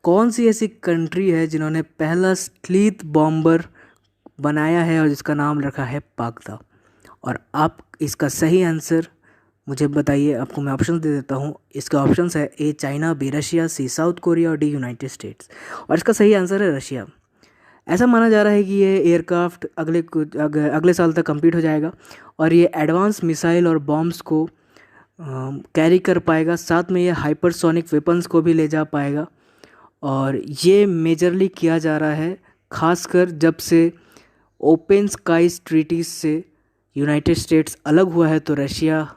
कौन सी ऐसी कंट्री है जिन्होंने पहला स्टील्थ बॉम्बर बनाया है और जिसका नाम रखा है पाक्दा? और आप इसका सही आंसर मुझे बताइए। आपको मैं ऑप्शन दे देता हूँ। इसका ऑप्शन है A China, B Russia, C south Korea और डी यूनाइटेड स्टेट्स। और इसका सही आंसर है रशिया। ऐसा माना जा रहा है कि ये एयरक्राफ्ट अगले साल तक कंप्लीट हो जाएगा और ये एडवांस मिसाइल और बॉम्ब्स को कैरी कर पाएगा, साथ में ये हाइपरसोनिक वेपन्स को भी ले जा पाएगा। और ये मेजरली किया जा रहा है खासकर जब से ओपन स्काईज ट्रीटीज से यूनाइटेड स्टेट्स अलग हुआ है, तो रशिया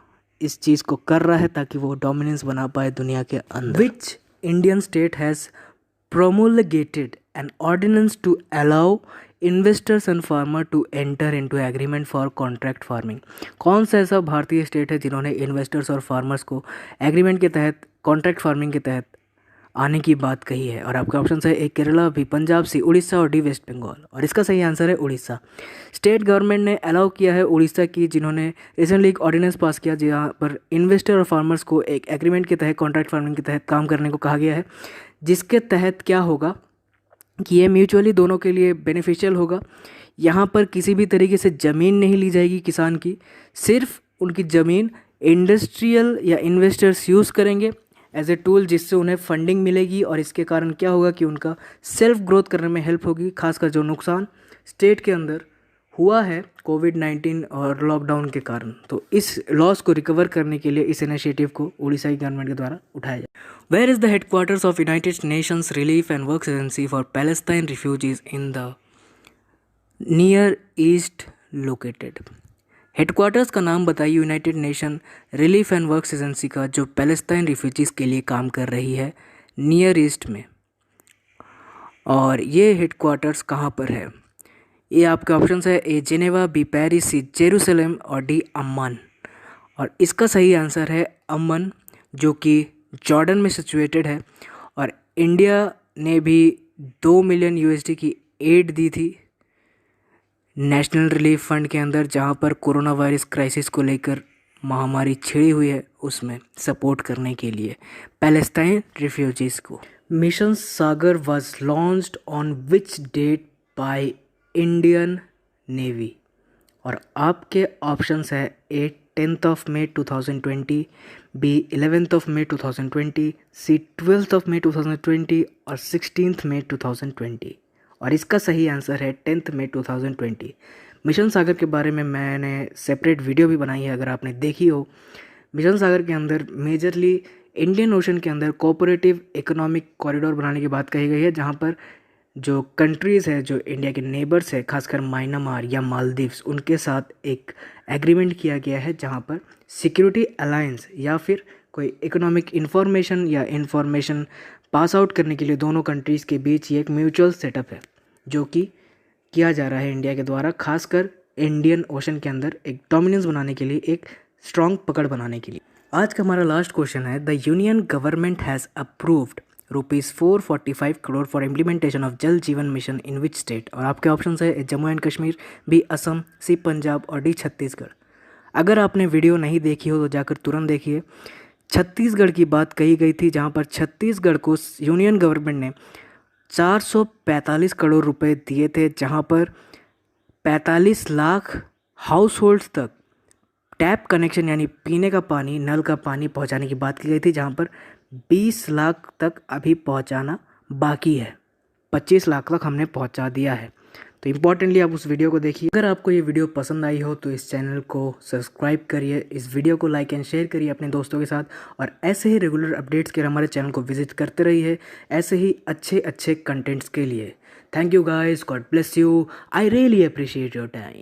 इस चीज़ को कर रहा है ताकि वो डोमिनेंस बना पाए दुनिया के अंदर। Which Indian state has promulgated an ordinance to allow investors and farmer to enter into agreement for contract farming। कौन सा ऐसा भारतीय स्टेट है जिन्होंने इन्वेस्टर्स और फार्मर्स को एग्रीमेंट के तहत कॉन्ट्रैक्ट फार्मिंग के तहत आने की बात कही है? और आपका ऑप्शन है ए केरला, बी पंजाब, सी उड़ीसा और डी वेस्ट बंगाल। और इसका सही आंसर है उड़ीसा। स्टेट गवर्नमेंट ने अलाउ किया है उड़ीसा की, जिन्होंने रिसेंटली एक ऑर्डिनेंस पास किया जहाँ पर इन्वेस्टर और फार्मर्स को एक एग्रीमेंट के तहत कॉन्ट्रैक्ट फार्मिंग के तहत काम करने को कहा गया है, जिसके तहत क्या होगा कि ये म्यूचुअली दोनों के लिए बेनिफिशियल होगा। यहाँ पर किसी भी तरीके से ज़मीन नहीं ली जाएगी किसान की, सिर्फ उनकी ज़मीन इंडस्ट्रियल या इन्वेस्टर्स यूज़ करेंगे एज ए टूल, जिससे उन्हें फंडिंग मिलेगी। और इसके कारण क्या होगा कि उनका सेल्फ ग्रोथ करने में हेल्प होगी। खासकर जो नुकसान स्टेट के अंदर हुआ है कोविड-19 और लॉकडाउन के कारण, तो इस लॉस को रिकवर करने के लिए इस इनिशिएटिव को उड़ीसा की गवर्नमेंट के द्वारा उठाया जाए। Where is the headquarters of United Nations relief and work agency for Palestine refugees in the Near East located? Headquarters का नाम बताइए United Nation relief and works agency का, जो पैलेस्टाइन रिफ्यूजीज़ के लिए काम कर रही है नियर ईस्ट में। और ये हेडक्वार्टर्स कहाँ पर है? ये आपके ऑप्शन है ए जेनेवा, बी पेरिस, सी जेरूसलम और डी अम्मान। और इसका सही आंसर है अम्मान, जो कि जॉर्डन में सिचुएटेड है। और इंडिया ने भी 2 मिलियन यूएसडी की एड दी थी नेशनल रिलीफ फंड के अंदर, जहां पर कोरोना वायरस क्राइसिस को लेकर महामारी छिड़ी हुई है, उसमें सपोर्ट करने के लिए पैलेस्टाइन रिफ्यूजीज़ को। Mission Sagar was launched on which date by Indian navy? और आपके ऑप्शंस है ए 10 मई 2020, बी 11 मई 2020, सी 12 मई 2020 और 16 मई 2020। और इसका सही आंसर है 10 मई 2020। मिशन सागर के बारे में मैंने सेपरेट वीडियो भी बनाई है, अगर आपने देखी हो। मिशन सागर के अंदर मेजरली इंडियन ओशन के अंदर कोऑपरेटिव इकोनॉमिक कॉरिडोर बनाने की बात कही गई है, जहाँ पर जो कंट्रीज़ है, जो इंडिया के नेबर्स है, खासकर म्यांमार या मालदीव्स, उनके साथ एक एग्रीमेंट किया गया है, जहाँ पर सिक्योरिटी अलायंस या फिर कोई इकोनॉमिक इंफॉर्मेशन या इंफॉर्मेशन पास आउट करने के लिए दोनों कंट्रीज़ के बीच ये एक म्यूचुअल सेटअप है, जो कि किया जा रहा है इंडिया के द्वारा, खासकर इंडियन ओशन के अंदर एक डोमिनेंस बनाने के लिए, एक स्ट्रॉन्ग पकड़ बनाने के लिए। आज का हमारा लास्ट क्वेश्चन है, the union government has approved ₹445 crore for implementation of जल जीवन मिशन इन विच स्टेट? और आपके ऑप्शन है जम्मू एंड कश्मीर, बी असम, सी पंजाब और डी छत्तीसगढ़। अगर आपने वीडियो नहीं देखी हो तो जाकर तुरंत देखिए। छत्तीसगढ़ की बात कही गई थी, जहां पर छत्तीसगढ़ को यूनियन गवर्नमेंट ने 445 करोड़ रुपए दिए थे, जहां पर 45 लाख हाउस होल्ड्स तक टैप कनेक्शन यानी पीने का पानी, नल का पानी पहुंचाने की बात की गई थी, जहां पर 20 लाख तक अभी पहुंचाना बाकी है। 25 लाख तक हमने पहुंचा दिया है। तो इम्पॉर्टेंटली आप उस वीडियो को देखिए। अगर आपको ये वीडियो पसंद आई हो तो इस चैनल को सब्सक्राइब करिए, इस वीडियो को लाइक एंड शेयर करिए अपने दोस्तों के साथ, और ऐसे ही रेगुलर अपडेट्स के लिए हमारे चैनल को विजिट करते रहिए, ऐसे ही अच्छे अच्छे कंटेंट्स के लिए। Thank you guys, God bless you, I really appreciate your time.